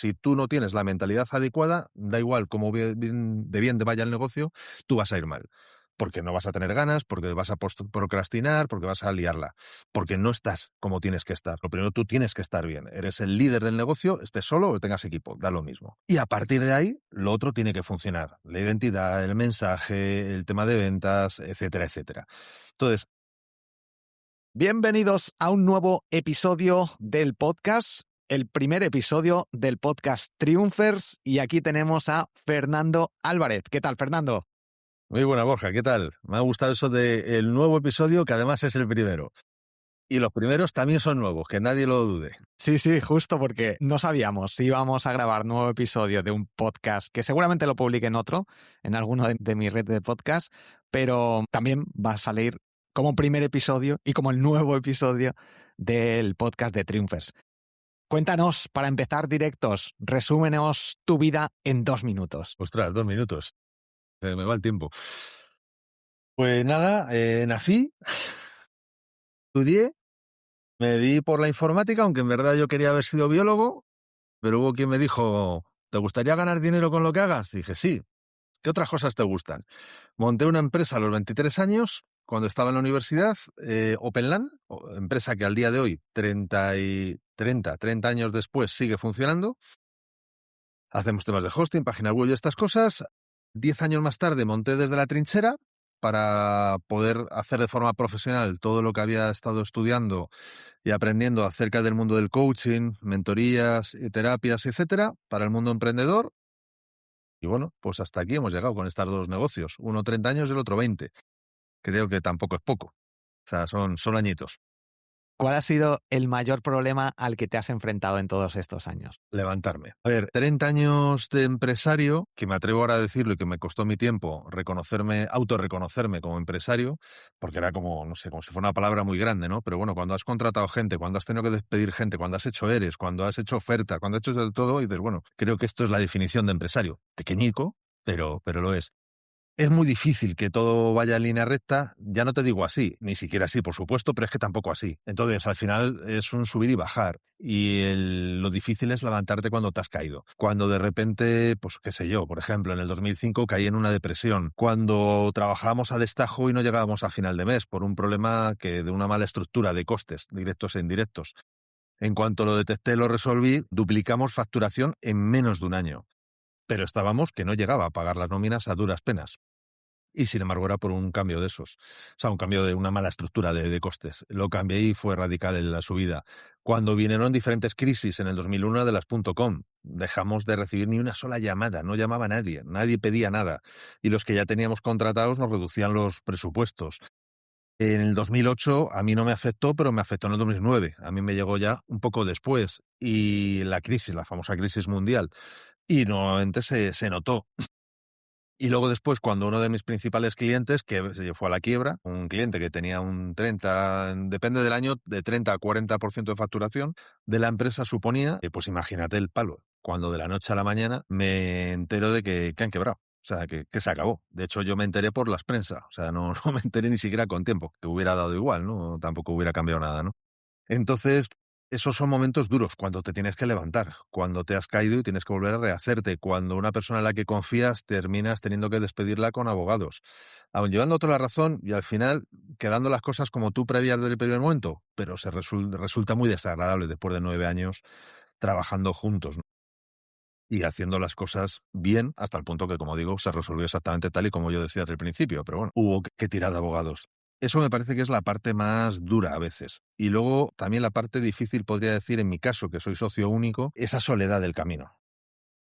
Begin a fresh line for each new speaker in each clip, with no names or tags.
si tú no tienes la mentalidad adecuada, da igual cómo de bien te vaya el negocio, tú vas a ir mal. Porque no vas a tener ganas, porque vas a procrastinar, porque vas a liarla, porque no estás como tienes que estar. Lo primero, tú tienes que estar bien. Eres el líder del negocio, estés solo o tengas equipo, da lo mismo. Y a partir de ahí, lo otro tiene que funcionar. La identidad, el mensaje, el tema de ventas, etcétera, etcétera. Entonces,
bienvenidos a un nuevo episodio del podcast, el primer episodio del podcast Triunfers, y aquí tenemos a Fernando Álvarez. ¿Qué tal, Fernando?
muy buena, Borja, ¿qué tal? Me ha gustado eso del nuevo episodio, que además es el primero. Y los primeros también son nuevos, que nadie lo dude.
Sí, justo porque no sabíamos si íbamos a grabar nuevo episodio de un podcast, que seguramente lo publique en alguno de mi red de podcast, pero también va a salir como primer episodio y como el nuevo episodio del podcast de Triunfers. Cuéntanos, para empezar directos, resúmenos tu vida en 2 minutos.
Ostras, 2 minutos. Se me va el tiempo. Pues nada, nací, estudié, me di por la informática, aunque en verdad yo quería haber sido biólogo, pero hubo quien me dijo, ¿te gustaría ganar dinero con lo que hagas? Dije, sí. ¿Qué otras cosas te gustan? Monté una empresa a los 23 años, cuando estaba en la universidad, OpenLAN, empresa que al día de hoy, 30 años después, sigue funcionando. Hacemos temas de hosting, páginas web y estas cosas. 10 años más tarde monté Desde la Trinchera para poder hacer de forma profesional todo lo que había estado estudiando y aprendiendo acerca del mundo del coaching, mentorías, terapias, etcétera, para el mundo emprendedor. Y bueno, pues hasta aquí hemos llegado con estos dos negocios, uno 30 años y el otro 20. Creo que tampoco es poco. O sea, son añitos.
¿Cuál ha sido el mayor problema al que te has enfrentado en todos estos años?
Levantarme. A ver, 30 años de empresario, que me atrevo ahora a decirlo y que me costó mi tiempo autorreconocerme como empresario, porque era como, no sé, como si fuera una palabra muy grande, ¿no? Pero bueno, cuando has contratado gente, cuando has tenido que despedir gente, cuando has hecho ERES, cuando has hecho oferta, cuando has hecho de todo, y dices, bueno, creo que esto es la definición de empresario. Pequeñico, pero lo es. Es muy difícil que todo vaya en línea recta, ya no te digo así, ni siquiera así, por supuesto, pero es que tampoco así. Entonces, al final es un subir y bajar. Y lo difícil es levantarte cuando te has caído. Cuando de repente, pues qué sé yo, por ejemplo, en el 2005 caí en una depresión. Cuando trabajábamos a destajo y no llegábamos a final de mes por un problema de una mala estructura de costes, directos e indirectos. En cuanto lo detecté, lo resolví, duplicamos facturación en menos de un año. Pero estábamos que no llegaba a pagar las nóminas a duras penas. Y sin embargo era por un cambio de esos. O sea, un cambio de una mala estructura de costes. Lo cambié y fue radical en la subida. Cuando vinieron diferentes crisis en el 2001 de las .com, dejamos de recibir ni una sola llamada, no llamaba nadie pedía nada. Y los que ya teníamos contratados nos reducían los presupuestos. En el 2008 a mí no me afectó, pero me afectó en el 2009. A mí me llegó ya un poco después. Y la crisis, la famosa crisis mundial. Y nuevamente se notó. Y luego después, cuando uno de mis principales clientes, que se fue a la quiebra, un cliente que tenía un 30, depende del año, de 30 a 40% de facturación de la empresa suponía, pues imagínate el palo. Cuando de la noche a la mañana me entero de que han quebrado. O sea, que se acabó. De hecho, yo me enteré por las prensas. O sea, no me enteré ni siquiera con tiempo, que hubiera dado igual, ¿no? Tampoco hubiera cambiado nada, ¿no? Entonces, esos son momentos duros, cuando te tienes que levantar, cuando te has caído y tienes que volver a rehacerte, cuando una persona en la que confías terminas teniendo que despedirla con abogados, aun llevando toda la razón y al final quedando las cosas como tú prevías desde el primer momento, pero resulta muy desagradable después de 9 años trabajando juntos, ¿no? Y haciendo las cosas bien hasta el punto que, como digo, se resolvió exactamente tal y como yo decía desde el principio, pero bueno, hubo que tirar de abogados. Eso me parece que es la parte más dura a veces. Y luego también la parte difícil, podría decir, en mi caso, que soy socio único, esa soledad del camino.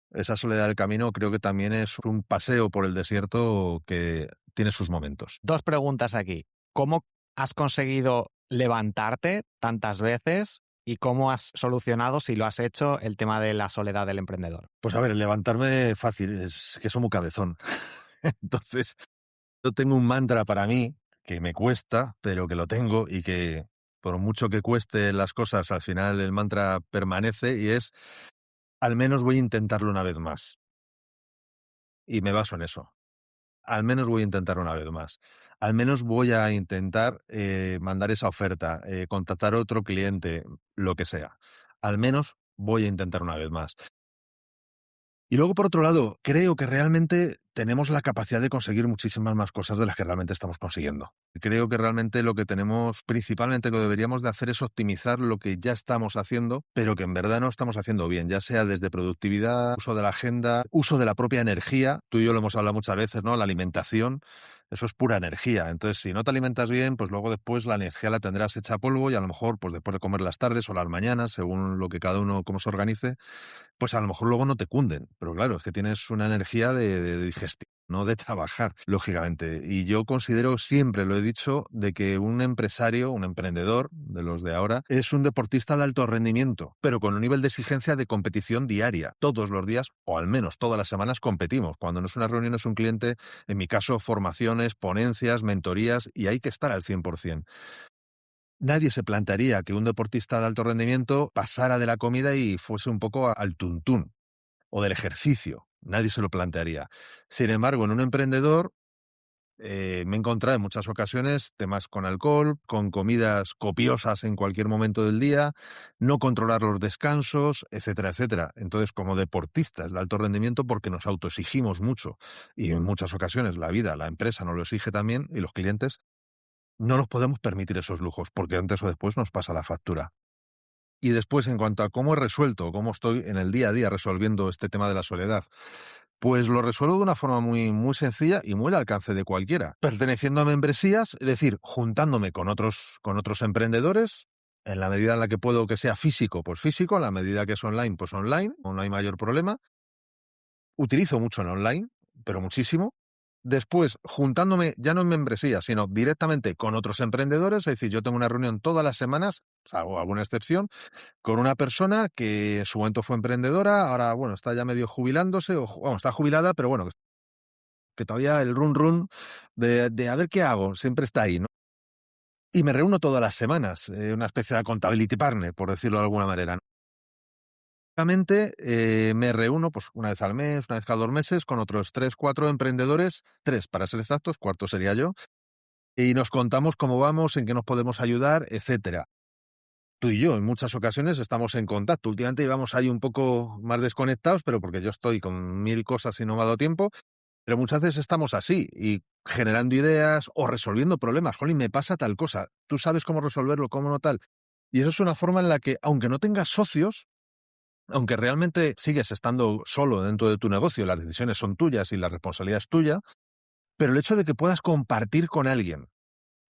Esa soledad del camino creo que también es un paseo por el desierto que tiene sus momentos.
2 preguntas aquí. ¿Cómo has conseguido levantarte tantas veces y cómo has solucionado, si lo has hecho, el tema de la soledad del emprendedor?
Pues a ver, levantarme fácil, es que soy muy cabezón. Entonces, yo tengo un mantra para mí que me cuesta, pero que lo tengo y que por mucho que cueste las cosas, al final el mantra permanece y es: al menos voy a intentarlo una vez más. Y me baso en eso. Al menos voy a intentar una vez más. Al menos voy a intentar mandar esa oferta, contactar a otro cliente, lo que sea. Al menos voy a intentar una vez más. Y luego, por otro lado, creo que realmente tenemos la capacidad de conseguir muchísimas más cosas de las que realmente estamos consiguiendo. Creo que realmente lo que tenemos, principalmente, que deberíamos de hacer es optimizar lo que ya estamos haciendo, pero que en verdad no estamos haciendo bien, ya sea desde productividad, uso de la agenda, uso de la propia energía. Tú y yo lo hemos hablado muchas veces, ¿no? La alimentación, eso es pura energía. Entonces, si no te alimentas bien, pues luego después la energía la tendrás hecha polvo y a lo mejor, pues después de comer las tardes o las mañanas, según lo que cada uno, cómo se organice, pues a lo mejor luego no te cunden, pero claro, es que tienes una energía de digestión, no de trabajar, lógicamente. Y yo considero, siempre lo he dicho, de que un empresario, un emprendedor de los de ahora, es un deportista de alto rendimiento, pero con un nivel de exigencia de competición diaria. Todos los días, o al menos todas las semanas, competimos. Cuando no es una reunión, es un cliente, en mi caso, formaciones, ponencias, mentorías, y hay que estar al 100%. Nadie se plantearía que un deportista de alto rendimiento pasara de la comida y fuese un poco al tuntún o del ejercicio. Nadie se lo plantearía. Sin embargo, en un emprendedor me he encontrado en muchas ocasiones temas con alcohol, con comidas copiosas en cualquier momento del día, no controlar los descansos, etcétera, etcétera. Entonces, como deportistas de alto rendimiento, porque nos autoexigimos mucho y en muchas ocasiones la vida, la empresa nos lo exige también y los clientes, no nos podemos permitir esos lujos, porque antes o después nos pasa la factura. Y después, en cuanto a cómo he resuelto, cómo estoy en el día a día resolviendo este tema de la soledad, pues lo resuelvo de una forma muy, muy sencilla y muy al alcance de cualquiera. Perteneciendo a membresías, es decir, juntándome con otros emprendedores, en la medida en la que puedo que sea físico, pues físico, en la medida que es online, pues online, no hay mayor problema. Utilizo mucho en online, pero muchísimo. Después, juntándome ya no en membresía, sino directamente con otros emprendedores, es decir, yo tengo una reunión todas las semanas, salvo alguna excepción, con una persona que en su momento fue emprendedora, ahora, bueno, está ya medio jubilándose, o bueno, está jubilada, pero bueno, que todavía el run run de a ver qué hago, siempre está ahí, ¿no? Y me reúno todas las semanas, una especie de accountability partner, por decirlo de alguna manera, ¿no? Básicamente, me reúno pues una vez al mes, una vez cada 2 meses, con otros 3, 4 emprendedores, 3 para ser exactos, cuarto sería yo, y nos contamos cómo vamos, en qué nos podemos ayudar, etcétera. Tú y yo en muchas ocasiones estamos en contacto. Últimamente íbamos ahí un poco más desconectados, pero porque yo estoy con 1000 cosas y no me ha dado tiempo, pero muchas veces estamos así y generando ideas o resolviendo problemas. Jolín, me pasa tal cosa. Tú sabes cómo resolverlo, cómo no tal. Y eso es una forma en la que, aunque no tengas socios, aunque realmente sigues estando solo dentro de tu negocio, las decisiones son tuyas y la responsabilidad es tuya, pero el hecho de que puedas compartir con alguien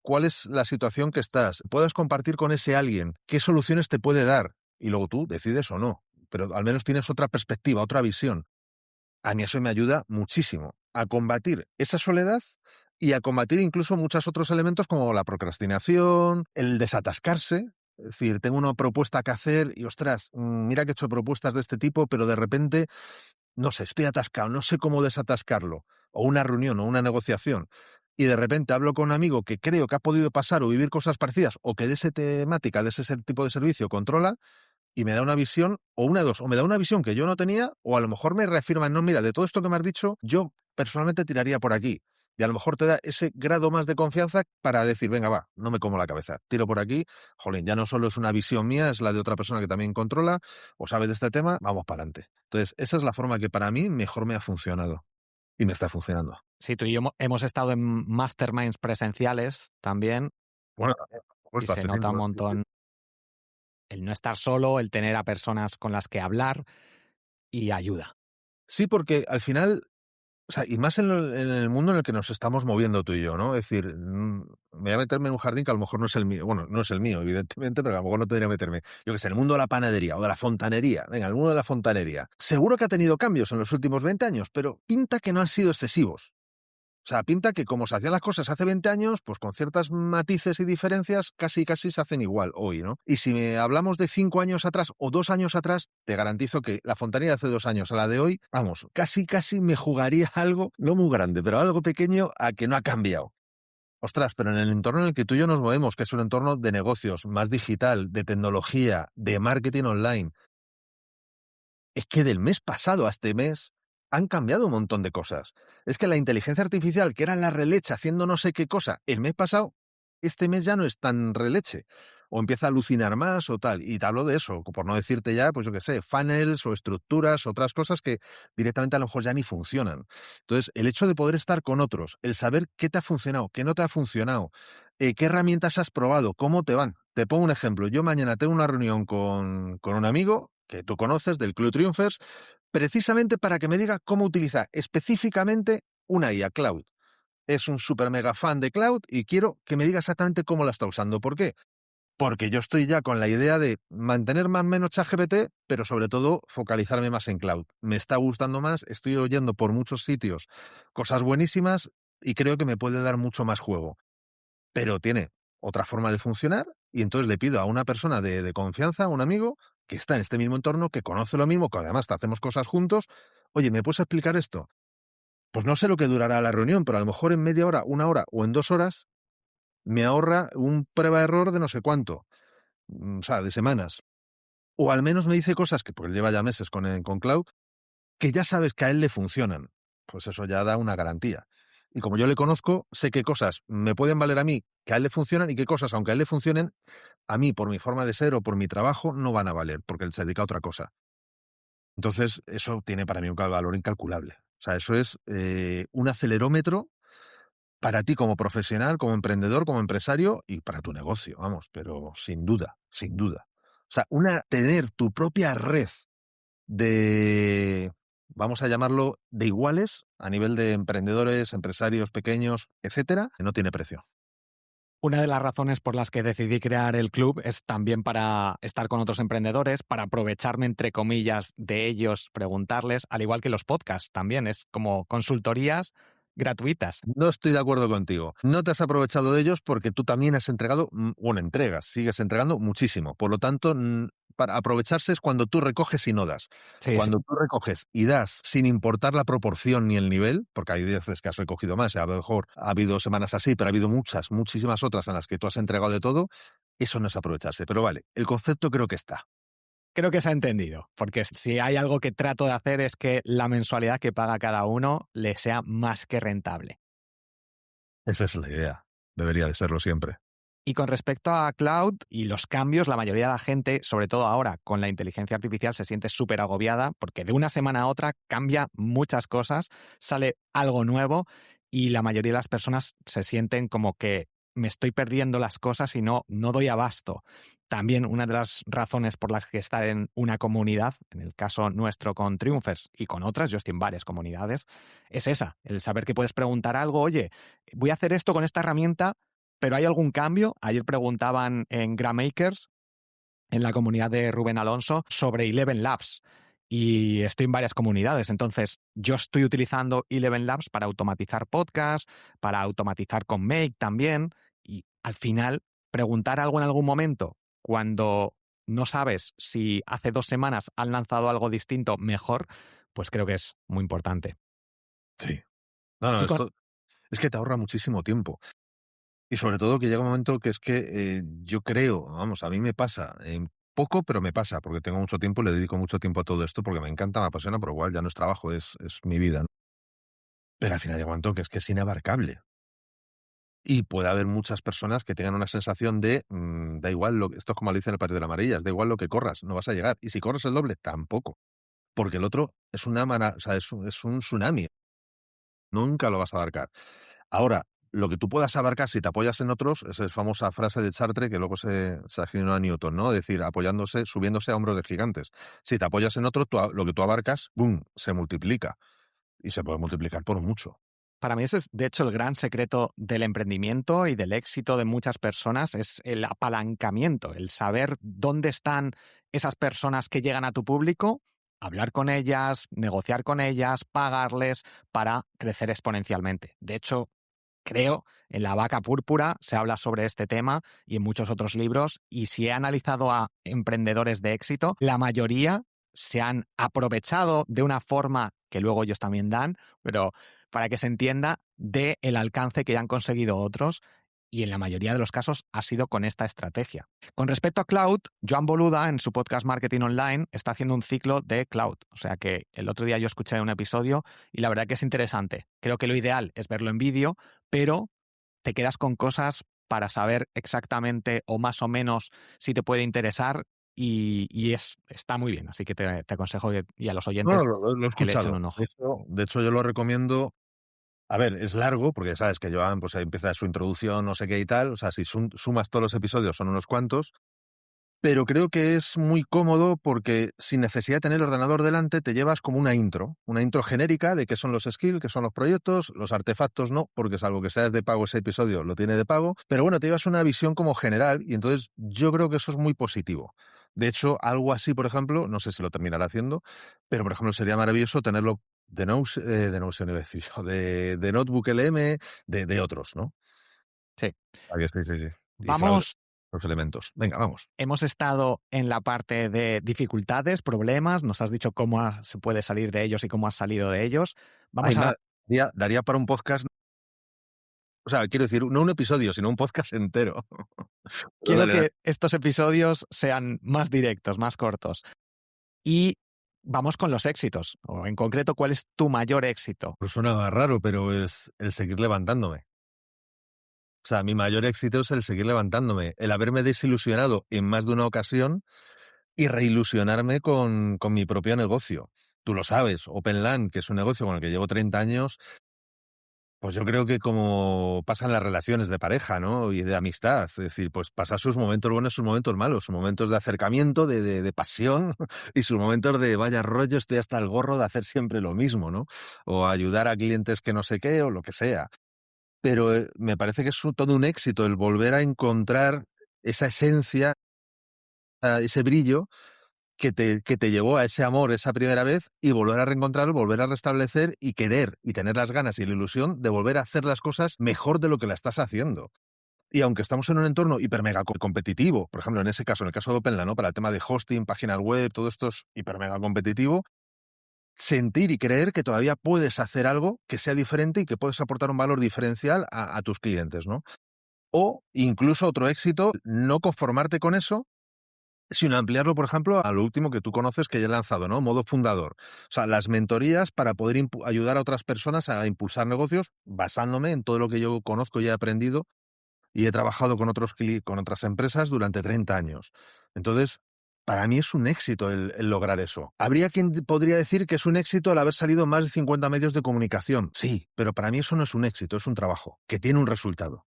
cuál es la situación que estás, puedas compartir con ese alguien qué soluciones te puede dar y luego tú decides o no, pero al menos tienes otra perspectiva, otra visión. A mí eso me ayuda muchísimo a combatir esa soledad y a combatir incluso muchos otros elementos como la procrastinación, el desatascarse. Es decir, tengo una propuesta que hacer y, ostras, mira que he hecho propuestas de este tipo, pero de repente, no sé, estoy atascado, no sé cómo desatascarlo. O una reunión o una negociación. Y de repente hablo con un amigo que creo que ha podido pasar o vivir cosas parecidas o que de esa temática, de ese tipo de servicio controla y me da una visión, o una de dos, o me da una visión que yo no tenía, o a lo mejor me reafirma, no, mira, de todo esto que me has dicho, yo personalmente tiraría por aquí. Y a lo mejor te da ese grado más de confianza para decir, venga, va, no me como la cabeza, tiro por aquí, jolín, ya no solo es una visión mía, es la de otra persona que también controla o sabe de este tema, vamos para adelante. Entonces, esa es la forma que para mí mejor me ha funcionado y me está funcionando.
Sí, tú y yo hemos estado en masterminds presenciales también
Bueno,
y se nota un montón el no estar solo, el tener a personas con las que hablar y ayuda.
Sí, porque al final, o sea, y más en el mundo en el que nos estamos moviendo tú y yo, ¿no? Es decir, me voy a meterme en un jardín que a lo mejor no es el mío. Bueno, no es el mío, evidentemente, pero a lo mejor no tendría que meterme. Yo que sé, en el mundo de la panadería o de la fontanería. Venga, el mundo de la fontanería. Seguro que ha tenido cambios en los últimos 20 años, pero pinta que no han sido excesivos. O sea, pinta que como se hacían las cosas hace 20 años, pues con ciertas matices y diferencias, casi se hacen igual hoy, ¿no? Y si hablamos de 5 años atrás o 2 años atrás, te garantizo que la fontanería de hace 2 años a la de hoy, vamos, casi me jugaría algo, no muy grande, pero algo pequeño a que no ha cambiado. Ostras, pero en el entorno en el que tú y yo nos movemos, que es un entorno de negocios, más digital, de tecnología, de marketing online, es que del mes pasado a este mes han cambiado un montón de cosas. Es que la inteligencia artificial, que era la releche haciendo no sé qué cosa, el mes pasado, este mes ya no es tan releche. o empieza a alucinar más o tal. Y te hablo de eso, por no decirte ya, pues yo qué sé, funnels o estructuras, otras cosas que directamente a lo mejor ya ni funcionan. Entonces, el hecho de poder estar con otros, el saber qué te ha funcionado, qué no te ha funcionado, qué herramientas has probado, cómo te van. Te pongo un ejemplo. Yo mañana tengo una reunión con un amigo que tú conoces del Club Triunfers, precisamente para que me diga cómo utilizar específicamente una IA Cloud. Es un súper mega fan de Cloud y quiero que me diga exactamente cómo la está usando. ¿Por qué? Porque yo estoy ya con la idea de mantener más o menos ChatGPT, pero sobre todo focalizarme más en Cloud. Me está gustando más, estoy oyendo por muchos sitios cosas buenísimas y creo que me puede dar mucho más juego. Pero tiene otra forma de funcionar y entonces le pido a una persona de confianza, a un amigo, que está en este mismo entorno, que conoce lo mismo, que además hacemos cosas juntos. Oye, ¿me puedes explicar esto? Pues no sé lo que durará la reunión, pero a lo mejor en media hora, una hora o en 2 horas me ahorra un prueba-error de no sé cuánto, o sea, de semanas. O al menos me dice cosas que, porque él lleva ya meses con Cloud, que ya sabes que a él le funcionan. Pues eso ya da una garantía. Y como yo le conozco, sé qué cosas me pueden valer a mí, que a él le funcionan, y qué cosas, aunque a él le funcionen, a mí, por mi forma de ser o por mi trabajo, no van a valer, porque él se dedica a otra cosa. Entonces, eso tiene para mí un valor incalculable. O sea, eso es un acelerómetro para ti como profesional, como emprendedor, como empresario y para tu negocio, vamos, pero sin duda, sin duda. O sea, tener tu propia red de, vamos a llamarlo, de iguales a nivel de emprendedores, empresarios pequeños, etcétera, que no tiene precio.
Una de las razones por las que decidí crear el club es también para estar con otros emprendedores, para aprovecharme, entre comillas, de ellos, preguntarles, al igual que los podcasts también, es como consultorías gratuitas.
No estoy de acuerdo contigo. No te has aprovechado de ellos porque tú también has entregado, sigues entregando muchísimo. Por lo tanto, para aprovecharse es cuando tú recoges y no das.
Sí, sí.
Cuando tú recoges y das sin importar la proporción ni el nivel, porque hay veces que has recogido más, a lo mejor ha habido semanas así, pero ha habido muchísimas otras en las que tú has entregado de todo, eso no es aprovecharse. Pero vale, el concepto creo que está.
Creo que se ha entendido, porque si hay algo que trato de hacer es que la mensualidad que paga cada uno le sea más que rentable.
Esa es la idea. Debería de serlo siempre.
Y con respecto a cloud y los cambios, la mayoría de la gente, sobre todo ahora con la inteligencia artificial, se siente súper agobiada porque de una semana a otra cambia muchas cosas, sale algo nuevo y la mayoría de las personas se sienten como que me estoy perdiendo las cosas y no doy abasto. También una de las razones por las que estar en una comunidad, en el caso nuestro con Triumphers y con otras, yo estoy en varias comunidades, es esa, el saber que puedes preguntar algo, oye, voy a hacer esto con esta herramienta, pero ¿hay algún cambio? Ayer preguntaban en GramMakers, en la comunidad de Rubén Alonso, sobre Eleven Labs. Y estoy en varias comunidades. Entonces, yo estoy utilizando Eleven Labs para automatizar podcasts, para automatizar con Make también. Y al final, preguntar algo en algún momento, cuando no sabes si hace 2 semanas han lanzado algo distinto mejor, pues creo que es muy importante.
Sí. No,
Y con,
esto es que te ahorra muchísimo tiempo. Y sobre todo que llega un momento que es que yo creo, vamos, a mí me pasa, poco, pero me pasa, porque tengo mucho tiempo, le dedico mucho tiempo a todo esto, porque me encanta, me apasiona, pero igual ya no es trabajo, es mi vida, ¿no? Pero al final llega un momento que es inabarcable. Y puede haber muchas personas que tengan una sensación de, da igual, esto es como Alicia en el País de las Maravillas, da igual lo que corras, no vas a llegar. Y si corres el doble, tampoco. Porque el otro es o sea, es un tsunami, nunca lo vas a abarcar. Ahora, lo que tú puedas abarcar si te apoyas en otros, esa es famosa frase de Sartre que luego se afinó a Newton, ¿no? Es decir, apoyándose, subiéndose a hombros de gigantes. Si te apoyas en otro, lo que tú abarcas, ¡boom!, se multiplica. Y se puede multiplicar por mucho.
Para mí ese es, de hecho, el gran secreto del emprendimiento y del éxito de muchas personas, es el apalancamiento, el saber dónde están esas personas que llegan a tu público, hablar con ellas, negociar con ellas, pagarles para crecer exponencialmente. De hecho, creo, en La Vaca Púrpura se habla sobre este tema y en muchos otros libros, y si he analizado a emprendedores de éxito, la mayoría se han aprovechado de una forma que luego ellos también dan, pero para que se entienda, de el alcance que ya han conseguido otros, y en la mayoría de los casos ha sido con esta estrategia. Con respecto a cloud, Joan Boluda, en su podcast Marketing Online, está haciendo un ciclo de cloud. O sea que el otro día yo escuché un episodio y la verdad que es interesante. Creo que lo ideal es verlo en vídeo, pero te quedas con cosas para saber exactamente o más o menos si te puede interesar y está muy bien. Así que te aconsejo y a los
No,
oyentes
lo he
que le echen
escuchado.
un
De
ojo.
hecho, de hecho, yo lo recomiendo. A ver, es largo, porque sabes que Joan, pues ahí empieza su introducción, no sé qué y tal. O sea, si sumas todos los episodios, son unos cuantos. Pero creo que es muy cómodo porque sin necesidad de tener el ordenador delante, te llevas como una intro genérica de qué son los skills, qué son los proyectos, los artefactos no, porque es algo que sea de pago ese episodio, lo tiene de pago. Pero bueno, te llevas una visión como general y entonces yo creo que eso es muy positivo. De hecho, algo así, por ejemplo, no sé si lo terminará haciendo, pero por ejemplo sería maravilloso tenerlo de Notion, iba a decir yo, de Notebook LM, de otros, ¿no?
Sí.
Ahí está, sí, sí. Y Cloud,
Vamos.
los elementos. Venga, vamos.
Hemos estado en la parte de dificultades, problemas, nos has dicho cómo se puede salir de ellos y cómo has salido de ellos.
Ay,
Vamos a...
daría para un podcast, o sea, quiero decir, no un episodio, sino un podcast entero. Pero
Quiero
dale, dale.
que estos episodios sean más directos, más cortos. Y vamos con los éxitos, o en concreto, ¿cuál es tu mayor éxito?
Pues suena raro, pero es el seguir levantándome. O sea, mi mayor éxito es el seguir levantándome, el haberme desilusionado en más de una ocasión y reilusionarme con mi propio negocio. Tú lo sabes, OpenLAN, que es un negocio con el que llevo 30 años, pues yo creo que como pasan las relaciones de pareja, ¿no? Y de amistad. Es decir, pues pasar sus momentos buenos, sus momentos malos, sus momentos de acercamiento, de pasión, y sus momentos de vaya rollo, estoy hasta el gorro de hacer siempre lo mismo, ¿no? O ayudar a clientes que no sé qué, o lo que sea. Pero me parece que es todo un éxito el volver a encontrar esa esencia, ese brillo que te llevó a ese amor esa primera vez y volver a reencontrarlo, volver a restablecer y querer y tener las ganas y la ilusión de volver a hacer las cosas mejor de lo que la estás haciendo. Y aunque estamos en un entorno hiper mega competitivo, por ejemplo, en ese caso, en el caso de OpenLAN, ¿no? Para el tema de hosting, páginas web, todo esto es hiper mega competitivo, sentir y creer que todavía puedes hacer algo que sea diferente y que puedes aportar un valor diferencial a tus clientes, ¿no? O incluso otro éxito, no conformarte con eso, sino ampliarlo, por ejemplo, a lo último que tú conoces que ya he lanzado, ¿no? Modo fundador. O sea, las mentorías para poder ayudar a otras personas a impulsar negocios basándome en todo lo que yo conozco y he aprendido y he trabajado con con otras empresas durante 30 años. Entonces, para mí es un éxito el lograr eso. Habría quien podría decir que es un éxito el haber salido en más de 50 medios de comunicación. Sí, pero para mí eso no es un éxito, es un trabajo, que tiene un resultado.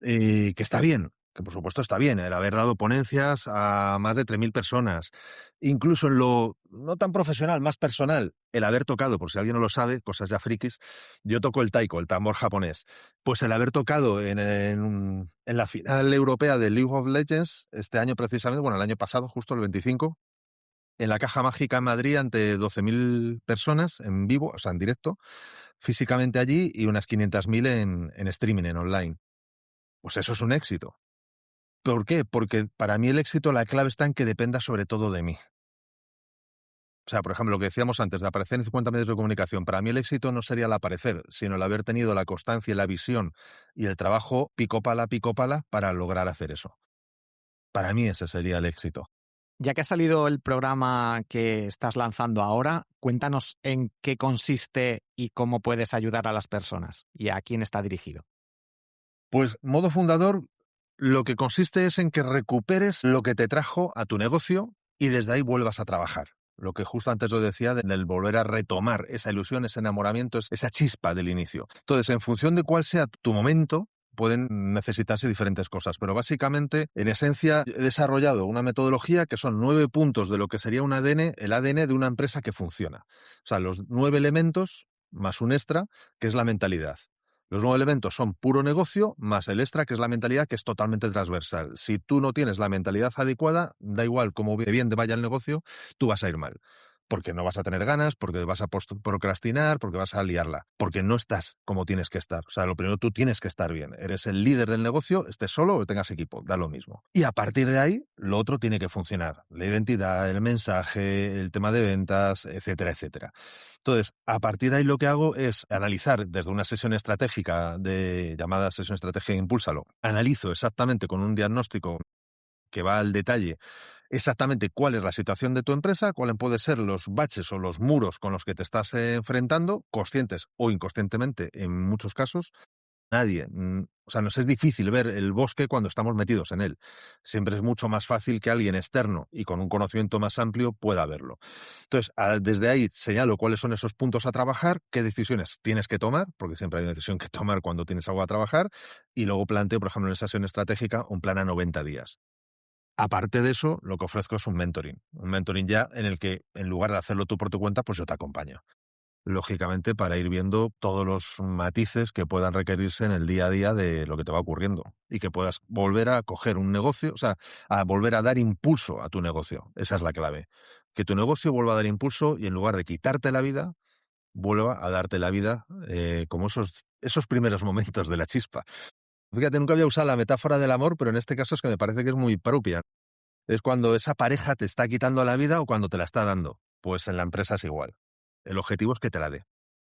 Que está bien, que por supuesto está bien, el haber dado ponencias a más de 3.000 personas. Incluso en lo no tan profesional, más personal, el haber tocado, por si alguien no lo sabe, cosas ya frikis, yo toco el taiko, el tambor japonés. Pues el haber tocado en la final europea de League of Legends, este año precisamente, bueno, el año pasado, justo el 25, en la Caja Mágica en Madrid ante 12.000 personas en vivo, o sea, en directo, físicamente allí, y unas 500.000 en streaming, en online. Pues eso es un éxito. ¿Por qué? Porque para mí el éxito, la clave está en que dependa sobre todo de mí. O sea, por ejemplo, lo que decíamos antes de aparecer en 50 medios de comunicación, para mí el éxito no sería el aparecer, sino el haber tenido la constancia y la visión y el trabajo pico pala para lograr hacer eso. Para mí ese sería el éxito.
Ya que ha salido el programa que estás lanzando ahora, cuéntanos en qué consiste y cómo puedes ayudar a las personas y a quién está dirigido.
Pues modo fundador, lo que consiste es en que recuperes lo que te trajo a tu negocio y desde ahí vuelvas a trabajar. Lo que justo antes lo decía, del volver a retomar esa ilusión, ese enamoramiento, esa chispa del inicio. Entonces, en función de cuál sea tu momento, pueden necesitarse diferentes cosas, pero básicamente, en esencia, he desarrollado una metodología que son 9 puntos de lo que sería un ADN, el ADN de una empresa que funciona. O sea, los 9 elementos más un extra, que es la mentalidad. Los 9 elementos son puro negocio, más el extra, que es la mentalidad, que es totalmente transversal. Si tú no tienes la mentalidad adecuada, da igual cómo bien te vaya el negocio, tú vas a ir mal. Porque no vas a tener ganas, porque vas a procrastinar, porque vas a liarla, porque no estás como tienes que estar. O sea, lo primero, tú tienes que estar bien. Eres el líder del negocio, estés solo o tengas equipo, da lo mismo. Y a partir de ahí, lo otro tiene que funcionar. La identidad, el mensaje, el tema de ventas, etcétera, etcétera. Entonces, a partir de ahí lo que hago es analizar desde una sesión estratégica llamada sesión estratégica Impúlsalo. Analizo exactamente con un diagnóstico que va al detalle exactamente cuál es la situación de tu empresa, cuáles pueden ser los baches o los muros con los que te estás enfrentando, conscientes o inconscientemente en muchos casos, Nadie. O sea, nos es difícil ver el bosque cuando estamos metidos en él. Siempre es mucho más fácil que alguien externo y con un conocimiento más amplio pueda verlo. Entonces, desde ahí señalo cuáles son esos puntos a trabajar, qué decisiones tienes que tomar, porque siempre hay una decisión que tomar cuando tienes algo a trabajar, y luego planteo, por ejemplo, en esa sesión estratégica, un plan a 90 días. Aparte de eso, lo que ofrezco es un mentoring ya en el que, en lugar de hacerlo tú por tu cuenta, pues yo te acompaño. Lógicamente, para ir viendo todos los matices que puedan requerirse en el día a día de lo que te va ocurriendo y que puedas volver a coger un negocio, o sea, a volver a dar impulso a tu negocio. Esa es la clave. Que tu negocio vuelva a dar impulso y en lugar de quitarte la vida, vuelva a darte la vida como esos primeros momentos de la chispa. Fíjate, nunca había usado la metáfora del amor, pero en este caso es que me parece que es muy propia. Es cuando esa pareja te está quitando la vida o cuando te la está dando. Pues en la empresa es igual. El objetivo es que te la dé.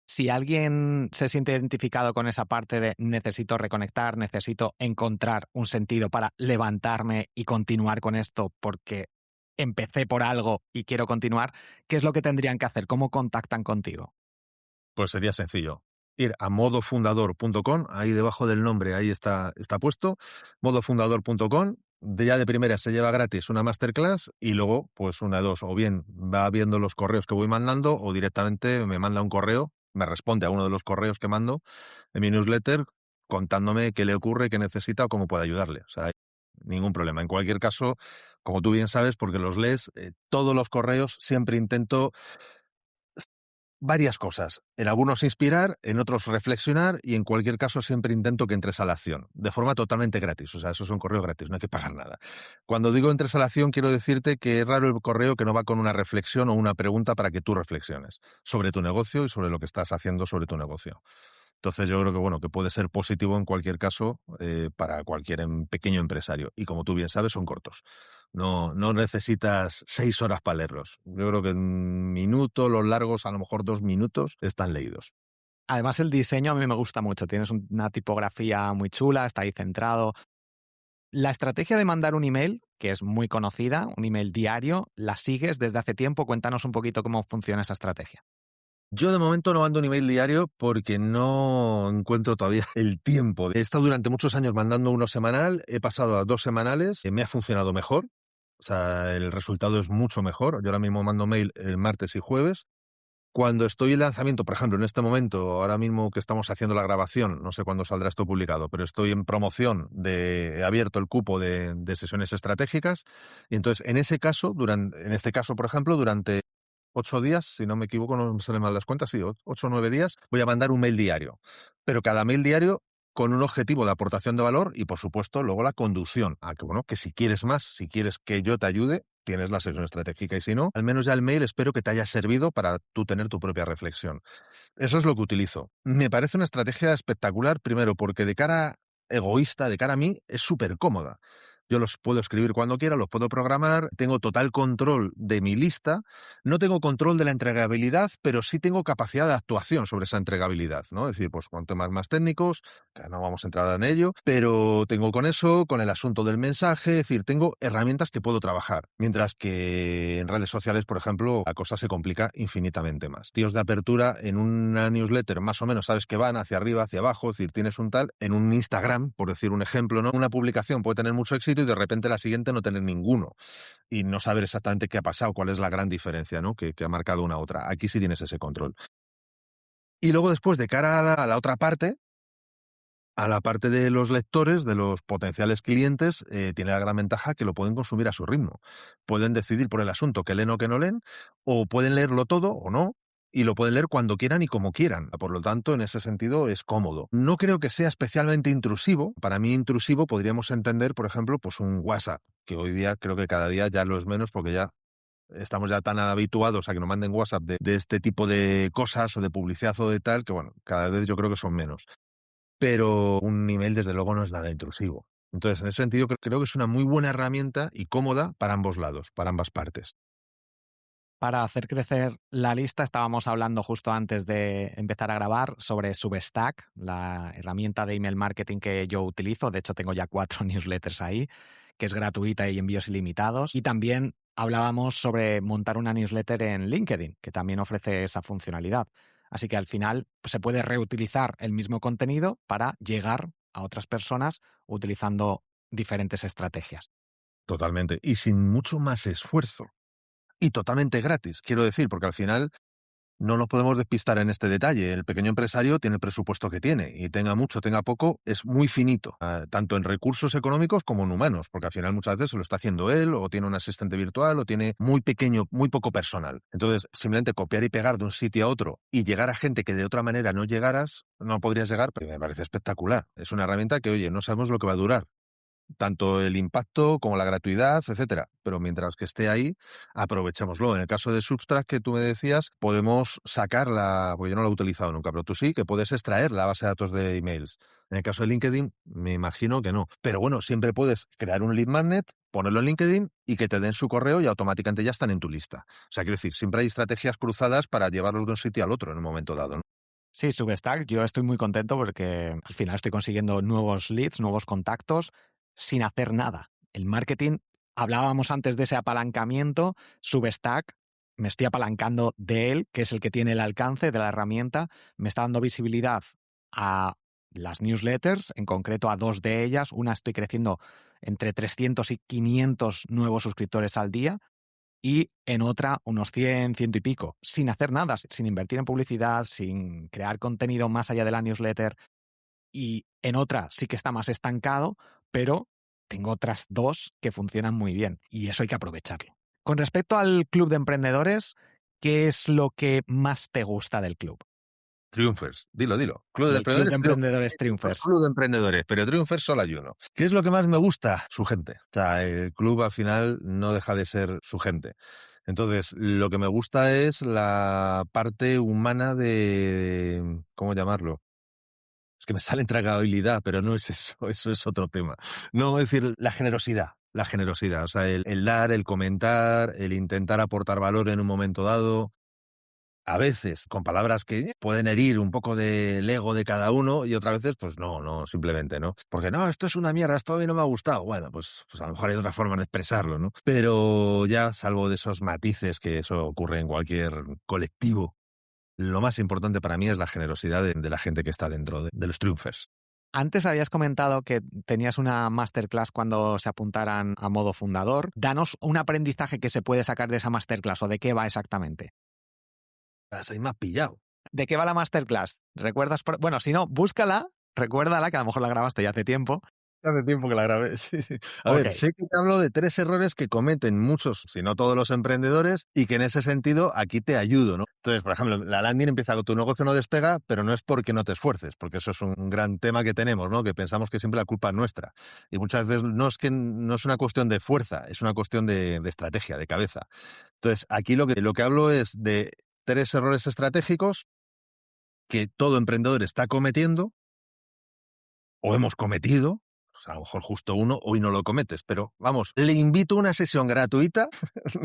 Si alguien se siente identificado con esa parte de necesito reconectar, necesito encontrar un sentido para levantarme y continuar con esto porque empecé por algo y quiero continuar, ¿qué es lo que tendrían que hacer? ¿Cómo contactan contigo?
Pues sería sencillo. Ir a modofundador.com, ahí debajo del nombre, ahí está puesto, modofundador.com. Ya de primera se lleva gratis una masterclass y luego, pues una de dos, o bien va viendo los correos que voy mandando o directamente me manda un correo, me responde a uno de los correos que mando en mi newsletter contándome qué le ocurre, qué necesita o cómo puede ayudarle. O sea, ningún problema. En cualquier caso, como tú bien sabes, porque los lees, todos los correos siempre intento varias cosas. En algunos inspirar, en otros reflexionar y en cualquier caso siempre intento que entres a la acción, de forma totalmente gratis. O sea, eso es un correo gratis, no hay que pagar nada. Cuando digo entres a la acción, quiero decirte que es raro el correo que no va con una reflexión o una pregunta para que tú reflexiones sobre tu negocio y sobre lo que estás haciendo sobre tu negocio. Entonces yo creo que bueno, que puede ser positivo en cualquier caso para cualquier pequeño empresario. Y como tú bien sabes, son cortos. No necesitas 6 horas para leerlos. Yo creo que en un minuto, los largos, a lo mejor 2 minutos, están leídos.
Además, el diseño a mí me gusta mucho. Tienes una tipografía muy chula, está ahí centrado. La estrategia de mandar un email, que es muy conocida, un email diario, ¿la sigues desde hace tiempo? Cuéntanos un poquito cómo funciona esa estrategia.
Yo de momento no mando un email diario porque no encuentro todavía el tiempo. He estado durante muchos años mandando uno semanal, he pasado a 2 semanales, me ha funcionado mejor, o sea, el resultado es mucho mejor. Yo ahora mismo mando mail el martes y jueves. Cuando estoy en lanzamiento, por ejemplo, en este momento, ahora mismo que estamos haciendo la grabación, no sé cuándo saldrá esto publicado, pero estoy en promoción he abierto el cupo de sesiones estratégicas, y entonces en ese caso, en este caso, por ejemplo, durante 8 días, si no me equivoco, no me salen mal las cuentas, sí, 8 o 9 días, voy a mandar un mail diario. Pero cada mail diario con un objetivo de aportación de valor y, por supuesto, luego la conducción. A que, bueno, que si quieres más, si quieres que yo te ayude, tienes la sesión estratégica y si no, al menos ya el mail espero que te haya servido para tú tener tu propia reflexión. Eso es lo que utilizo. Me parece una estrategia espectacular, primero porque de cara egoísta, de cara a mí, es súper cómoda. Yo los puedo escribir cuando quiera, los puedo programar, tengo total control de mi lista, no tengo control de la entregabilidad, pero sí tengo capacidad de actuación sobre esa entregabilidad, ¿no? Es decir, pues con temas más técnicos, que no vamos a entrar en ello, pero tengo con eso, con el asunto del mensaje, es decir, tengo herramientas que puedo trabajar, mientras que en redes sociales, por ejemplo, la cosa se complica infinitamente más. Tíos de apertura en una newsletter, más o menos sabes que van hacia arriba, hacia abajo, es decir, tienes un tal, en un Instagram, por decir un ejemplo, ¿no? Una publicación puede tener mucho éxito y de repente la siguiente no tener ninguno y no saber exactamente qué ha pasado, cuál es la gran diferencia, ¿no? que ha marcado una otra. Aquí sí tienes ese control. Y luego después, de cara a la otra parte, a la parte de los lectores, de los potenciales clientes, tiene la gran ventaja que lo pueden consumir a su ritmo. Pueden decidir por el asunto que leen o que no leen, o pueden leerlo todo o no, y lo pueden leer cuando quieran y como quieran. Por lo tanto, en ese sentido es cómodo. No creo que sea especialmente intrusivo. Para mí intrusivo podríamos entender, por ejemplo, pues un WhatsApp, que hoy día creo que cada día ya lo es menos porque ya estamos ya tan habituados a que nos manden WhatsApp de este tipo de cosas o de publicidad o de tal, que bueno, cada vez yo creo que son menos. Pero un email desde luego no es nada intrusivo. Entonces, en ese sentido, creo que es una muy buena herramienta y cómoda para ambos lados, para ambas partes.
Para hacer crecer la lista, estábamos hablando justo antes de empezar a grabar sobre Substack, la herramienta de email marketing que yo utilizo. De hecho, tengo ya 4 newsletters ahí, que es gratuita y envíos ilimitados. Y también hablábamos sobre montar una newsletter en LinkedIn, que también ofrece esa funcionalidad. Así que al final pues, se puede reutilizar el mismo contenido para llegar a otras personas utilizando diferentes estrategias.
Totalmente. Y sin mucho más esfuerzo. Y totalmente gratis, quiero decir, porque al final no nos podemos despistar en este detalle. El pequeño empresario tiene el presupuesto que tiene y tenga mucho, tenga poco, es muy finito, tanto en recursos económicos como en humanos, porque al final muchas veces lo está haciendo él o tiene un asistente virtual o tiene muy pequeño, muy poco personal. Entonces, simplemente copiar y pegar de un sitio a otro y llegar a gente que de otra manera no llegaras, no podrías llegar, pero me parece espectacular. Es una herramienta que, oye, no sabemos lo que va a durar, tanto el impacto como la gratuidad, etcétera. Pero mientras que esté ahí, aprovechémoslo. En el caso de Substract que tú me decías, podemos sacarla, porque yo no la he utilizado nunca, pero tú sí, que puedes extraer la base de datos de emails. En el caso de LinkedIn, me imagino que no. Pero bueno, siempre puedes crear un lead magnet, ponerlo en LinkedIn y que te den su correo y automáticamente ya están en tu lista. O sea, quiero decir, siempre hay estrategias cruzadas para llevarlos de un sitio al otro en un momento dado, ¿no?
Sí, Substack, yo estoy muy contento porque al final estoy consiguiendo nuevos leads, nuevos contactos, sin hacer nada. El marketing, hablábamos antes de ese apalancamiento, Substack, me estoy apalancando de él, que es el que tiene el alcance de la herramienta, me está dando visibilidad a las newsletters, en concreto a 2 de ellas. Una estoy creciendo entre 300 y 500 nuevos suscriptores al día, y en otra unos 100, ciento y pico, sin hacer nada, sin invertir en publicidad, sin crear contenido más allá de la newsletter. Y en otra sí que está más estancado, pero tengo otras 2 que funcionan muy bien y eso hay que aprovecharlo. Con respecto al club de emprendedores, ¿qué es lo que más te gusta del club?
Triunfers, dilo, dilo. Club de
Del club de
Emprendedores,
emprendedores Triumphers.
Club de Emprendedores, pero Triunfers solo hay uno. ¿Qué es lo que más me gusta? Su gente. O sea, el club al final no deja de ser su gente. Entonces, lo que me gusta es la parte humana de, ¿cómo llamarlo? Es que me sale entregabilidad, pero no es eso, eso es otro tema. No, es decir, la generosidad. La generosidad, o sea, el dar, el comentar, el intentar aportar valor en un momento dado, a veces con palabras que pueden herir un poco del ego de cada uno y otras veces, pues no, simplemente, ¿no? Porque no, esto es una mierda, esto a mí no me ha gustado. Bueno, pues a lo mejor hay otra forma de expresarlo, ¿no? Pero ya, salvo de esos matices que eso ocurre en cualquier colectivo, lo más importante para mí es la generosidad de la gente que está dentro de los triunfers.
Antes habías comentado que tenías una masterclass cuando se apuntaran a modo fundador. Danos un aprendizaje que se puede sacar de esa masterclass o de qué va exactamente.
Ahí me has pillado.
¿De qué va la masterclass? ¿Recuerdas? Bueno, si no, búscala, recuérdala, que a lo mejor la grabaste ya hace tiempo.
Hace tiempo que la grabé. Sí, sí. A
Ok.
ver, sé que te hablo de 3 errores que cometen muchos, si no todos los emprendedores, y que en ese sentido aquí te ayudo, ¿no? Entonces, por ejemplo, la landing empieza con tu negocio no despega, pero no es porque no te esfuerces, porque eso es un gran tema que tenemos, ¿no? Que pensamos que siempre la culpa es nuestra. Y muchas veces no es una cuestión de fuerza, es una cuestión de estrategia, de cabeza. Entonces, aquí lo que hablo es de 3 errores estratégicos que todo emprendedor está cometiendo o hemos cometido. O sea, a lo mejor justo uno hoy no lo cometes, pero vamos, le invito a una sesión gratuita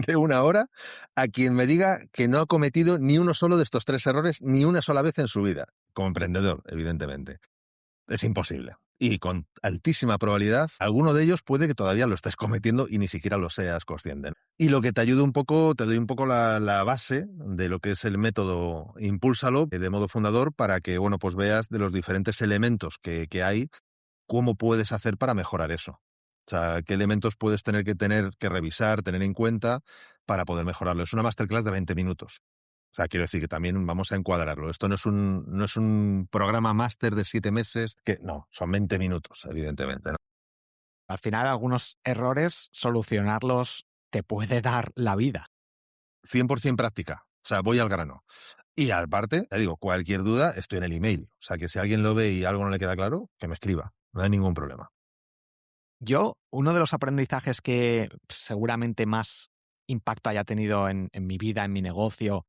de 1 hora a quien me diga que no ha cometido ni uno solo de estos 3 errores ni una sola vez en su vida, como emprendedor, evidentemente. Es imposible. Y con altísima probabilidad, alguno de ellos puede que todavía lo estés cometiendo y ni siquiera lo seas consciente. Y lo que te ayuda un poco, te doy un poco la base de lo que es el método Impúlsalo de modo fundador para que, bueno, pues veas de los diferentes elementos que hay, cómo puedes hacer para mejorar eso. O sea, qué elementos puedes tener que revisar, tener en cuenta para poder mejorarlo. Es una masterclass de 20 minutos. O sea, quiero decir que también vamos a encuadrarlo. Esto no es un programa máster de 7 meses, que no, son 20 minutos, evidentemente, ¿no?
Al final, algunos errores, solucionarlos te puede dar la vida.
100% práctica. O sea, voy al grano. Y aparte, te digo, cualquier duda, estoy en el email. O sea, que si alguien lo ve y algo no le queda claro, que me escriba. No hay ningún problema.
Yo, uno de los aprendizajes que seguramente más impacto haya tenido en mi vida, en mi negocio,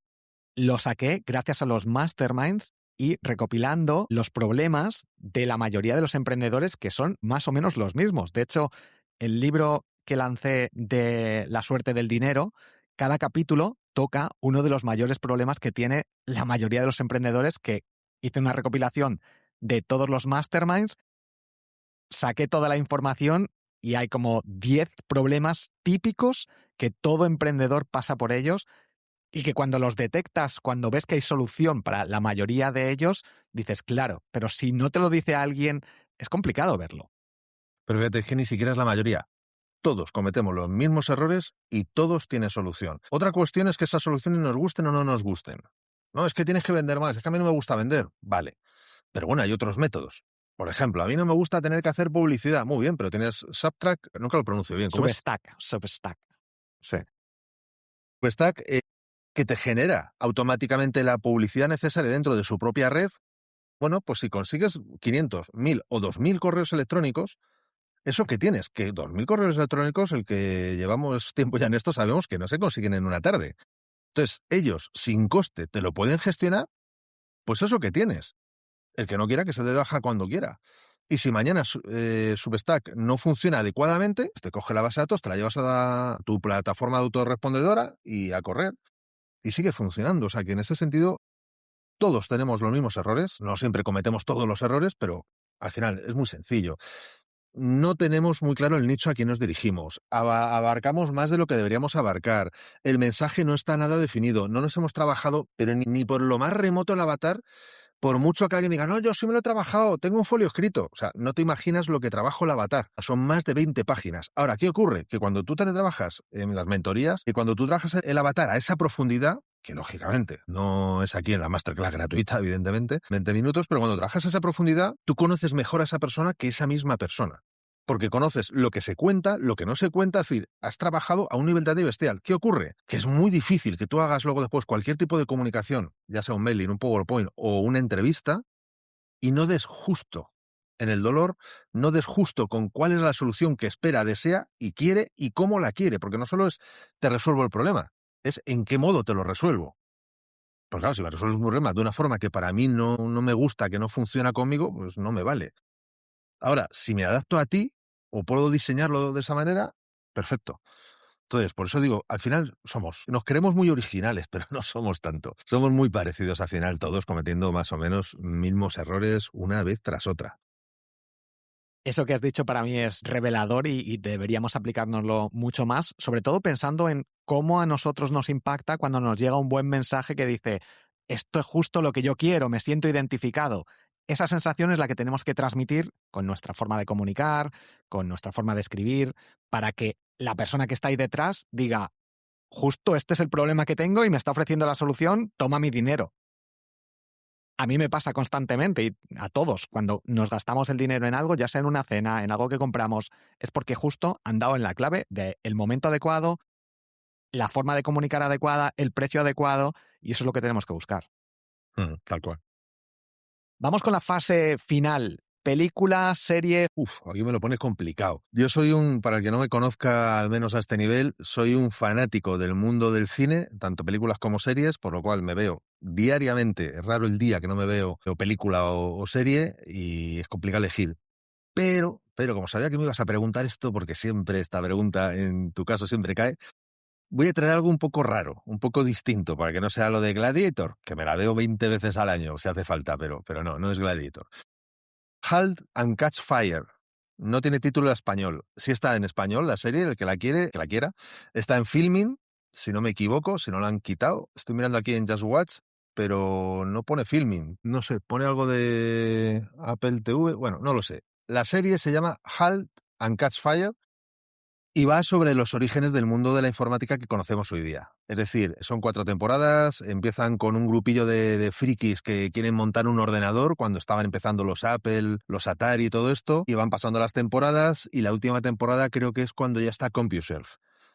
lo saqué gracias a los masterminds y recopilando los problemas de la mayoría de los emprendedores, que son más o menos los mismos. De hecho, el libro que lancé de La suerte del dinero, cada capítulo toca uno de los mayores problemas que tiene la mayoría de los emprendedores, que hice una recopilación de todos los masterminds, saqué toda la información y hay como 10 problemas típicos que todo emprendedor pasa por ellos, Y que cuando los detectas, cuando ves que hay solución para la mayoría de ellos, dices, claro, pero si no te lo dice alguien, es complicado verlo.
Pero fíjate, es que ni siquiera es la mayoría. Todos cometemos los mismos errores y todos tienen solución. Otra cuestión es que esas soluciones nos gusten o no nos gusten. No, es que tienes que vender más, es que a mí no me gusta vender. Vale, pero bueno, hay otros métodos. Por ejemplo, a mí no me gusta tener que hacer publicidad. Muy bien, pero tienes Subtrack, nunca lo pronuncio bien. ¿Cómo es?
Substack. Sí.
Substack, que te genera automáticamente la publicidad necesaria dentro de su propia red. Bueno, pues si consigues 500, 1000 o 2000 correos electrónicos, eso que tienes, que 2000 correos electrónicos, el que llevamos tiempo ya en esto, sabemos que no se consiguen en una tarde. Entonces, ellos, sin coste, te lo pueden gestionar, pues eso que tienes. El que no quiera, que se dé de baja cuando quiera. Y si mañana Substack no funciona adecuadamente, pues te coge la base de datos, te la llevas a tu plataforma de autorrespondedora y a correr. Y sigue funcionando. O sea que en ese sentido, todos tenemos los mismos errores. No siempre cometemos todos los errores, pero al final es muy sencillo. No tenemos muy claro el nicho a quien nos dirigimos. Abarcamos más de lo que deberíamos abarcar. El mensaje no está nada definido. No nos hemos trabajado, pero ni por lo más remoto el avatar, por mucho que alguien diga, no, yo sí me lo he trabajado, tengo un folio escrito. O sea, no te imaginas lo que trabajo el avatar. Son más de 20 páginas. Ahora, ¿qué ocurre? Que cuando tú te trabajas en las mentorías y cuando tú trabajas el avatar a esa profundidad, que lógicamente no es aquí en la masterclass gratuita, evidentemente, 20 minutos, pero cuando trabajas a esa profundidad, tú conoces mejor a esa persona que esa misma persona. Porque conoces lo que se cuenta, lo que no se cuenta, es decir, has trabajado a un nivel de bestial. ¿Qué ocurre? Que es muy difícil que tú hagas luego después cualquier tipo de comunicación, ya sea un mailing, un PowerPoint o una entrevista, y no des justo en el dolor, no des justo con cuál es la solución que espera, desea y quiere y cómo la quiere, porque no solo es te resuelvo el problema, es en qué modo te lo resuelvo. Porque claro, si me resuelves un problema de una forma que para mí no me gusta, que no funciona conmigo, pues no me vale. Ahora, si me adapto a ti o puedo diseñarlo de esa manera, perfecto. Entonces, por eso digo, al final nos creemos muy originales, pero no somos tanto. Somos muy parecidos al final, todos cometiendo más o menos mismos errores una vez tras otra.
Eso que has dicho para mí es revelador y deberíamos aplicárnoslo mucho más, sobre todo pensando en cómo a nosotros nos impacta cuando nos llega un buen mensaje que dice, esto es justo lo que yo quiero, me siento identificado. Esa sensación es la que tenemos que transmitir con nuestra forma de comunicar, con nuestra forma de escribir, para que la persona que está ahí detrás diga, justo este es el problema que tengo y me está ofreciendo la solución, toma mi dinero. A mí me pasa constantemente y a todos, cuando nos gastamos el dinero en algo, ya sea en una cena, en algo que compramos, es porque justo han dado en la clave del momento adecuado, la forma de comunicar adecuada, el precio adecuado, y eso es lo que tenemos que buscar.
Tal cual.
Vamos con la fase final. Película, serie.
Aquí me lo pones complicado. Yo para el que no me conozca al menos a este nivel, soy un fanático del mundo del cine, tanto películas como series, por lo cual me veo diariamente, es raro el día que no me veo película o serie y es complicado elegir. Pero como sabía que me ibas a preguntar esto, porque siempre esta pregunta en tu caso siempre cae, voy a traer algo un poco raro, un poco distinto, para que no sea lo de Gladiator, que me la veo 20 veces al año si hace falta, pero no es Gladiator. Halt and Catch Fire. No tiene título en español. Sí está en español la serie, el que la quiere, que la quiera. Está en Filmin, si no me equivoco, si no la han quitado. Estoy mirando aquí en Just Watch, pero no pone Filmin. No sé, pone algo de Apple TV. Bueno, no lo sé. La serie se llama Halt and Catch Fire y va sobre los orígenes del mundo de la informática que conocemos hoy día. Es decir, son 4 temporadas, empiezan con un grupillo de frikis que quieren montar un ordenador cuando estaban empezando los Apple, los Atari y todo esto, y van pasando las temporadas, y la última temporada creo que es cuando ya está CompuServe,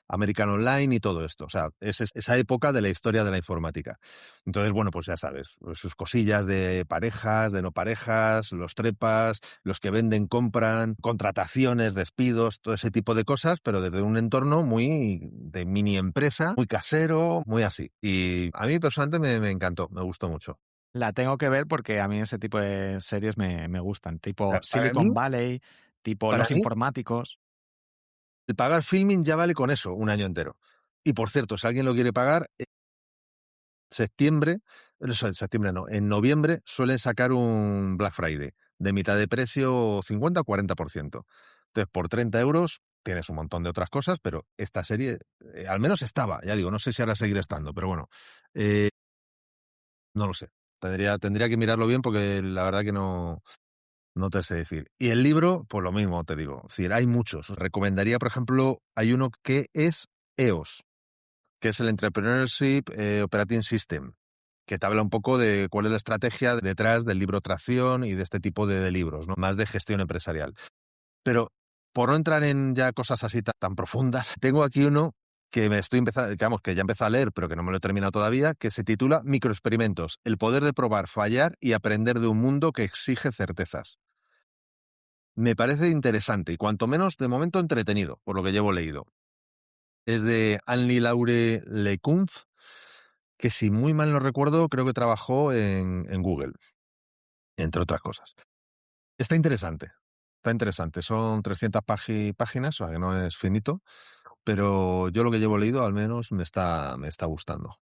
American Online y todo esto. O sea, es esa época de la historia de la informática. Entonces, bueno, pues ya sabes, sus cosillas de parejas, de no parejas, los trepas, los que venden, compran, contrataciones, despidos, todo ese tipo de cosas, pero desde un entorno muy de mini empresa, muy casero, muy así. Y a mí personalmente me encantó, me gustó mucho.
La tengo que ver porque a mí ese tipo de series me gustan, tipo
Para mí,
Silicon Valley, tipo
para
Los
mí,
Informáticos.
el pagar Filming ya vale con eso un año entero. Y por cierto, si alguien lo quiere pagar, septiembre, septiembre no, en noviembre suelen sacar un Black Friday de mitad de precio, 50 o 40%. Entonces, por 30 euros, tienes un montón de otras cosas, pero esta serie al menos estaba, ya digo, no sé si ahora seguirá estando, pero bueno, no lo sé. Tendría que mirarlo bien porque la verdad que no te sé decir. Y el libro, pues lo mismo te digo. Es decir, hay muchos. Os recomendaría, por ejemplo, hay uno que es EOS, que es el Entrepreneurship Operating System, que te habla un poco de cuál es la estrategia detrás del libro Tracción y de este tipo de libros, ¿no? Más de gestión empresarial. Pero por no entrar en ya cosas así tan profundas, tengo aquí uno que me estoy empezando, digamos, que ya empecé a leer, pero que no me lo he terminado todavía, que se titula Microexperimentos, el poder de probar, fallar y aprender de un mundo que exige certezas. Me parece interesante y cuanto menos de momento entretenido, por lo que llevo leído. Es de Annie-Laure Lecunf, que si muy mal no recuerdo, creo que trabajó en Google, entre otras cosas. Está interesante, está interesante. Son 300 páginas, o sea que no es finito, pero yo lo que llevo leído al menos me está gustando.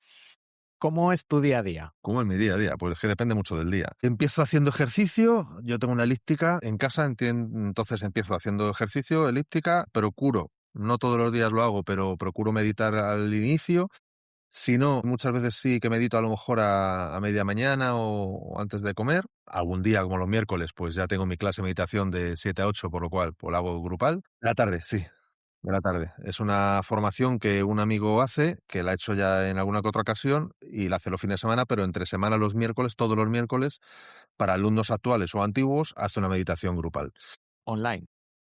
¿Cómo es tu día a día?
¿Cómo es mi día a día? Pues es que depende mucho del día. Empiezo haciendo ejercicio, yo tengo una elíptica en casa, entonces empiezo haciendo ejercicio, elíptica, procuro, no todos los días lo hago, pero procuro meditar al inicio. Si no, muchas veces sí que medito a lo mejor a media mañana o antes de comer. Algún día, como los miércoles, pues ya tengo mi clase de meditación de 7 a 8, por lo cual pues, la hago grupal. La tarde, sí, de la tarde. Es una formación que un amigo hace, que la ha hecho ya en alguna que otra ocasión y la hace los fines de semana, pero entre semana los miércoles, todos los miércoles, para alumnos actuales o antiguos, hace una meditación grupal.
Online.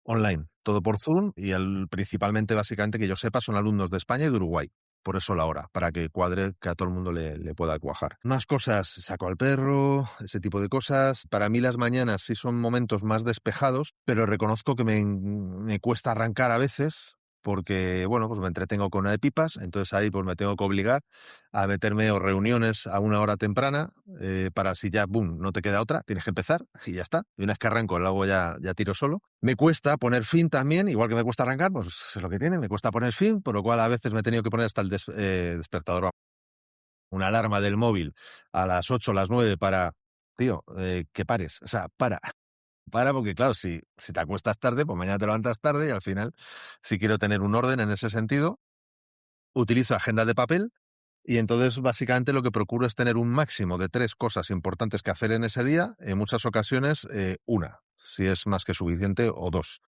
Online, todo por Zoom y principalmente, básicamente, que yo sepa, son alumnos de España y de Uruguay. Por eso la hora, para que cuadre, que a todo el mundo le pueda cuajar. Más cosas, saco al perro, ese tipo de cosas. Para mí las mañanas sí son momentos más despejados, pero reconozco que me cuesta arrancar a veces, porque, bueno, pues me entretengo con una de pipas, entonces ahí pues me tengo que obligar a meterme o reuniones a una hora temprana, para si ya, boom, no te queda otra, tienes que empezar y ya está. Y una vez que arranco, luego ya tiro solo. Me cuesta poner fin también, igual que me cuesta arrancar, pues es lo que tiene, me cuesta poner fin, por lo cual a veces me he tenido que poner hasta el despertador, una alarma del móvil a las 8 o las 9 para, tío, que pares, o sea, para porque claro, si te acuestas tarde, pues mañana te levantas tarde y al final, si quiero tener un orden en ese sentido, utilizo agenda de papel. Y entonces, básicamente, lo que procuro es tener un máximo de 3 cosas importantes que hacer en ese día, en muchas ocasiones, una, si es más que suficiente, o 2.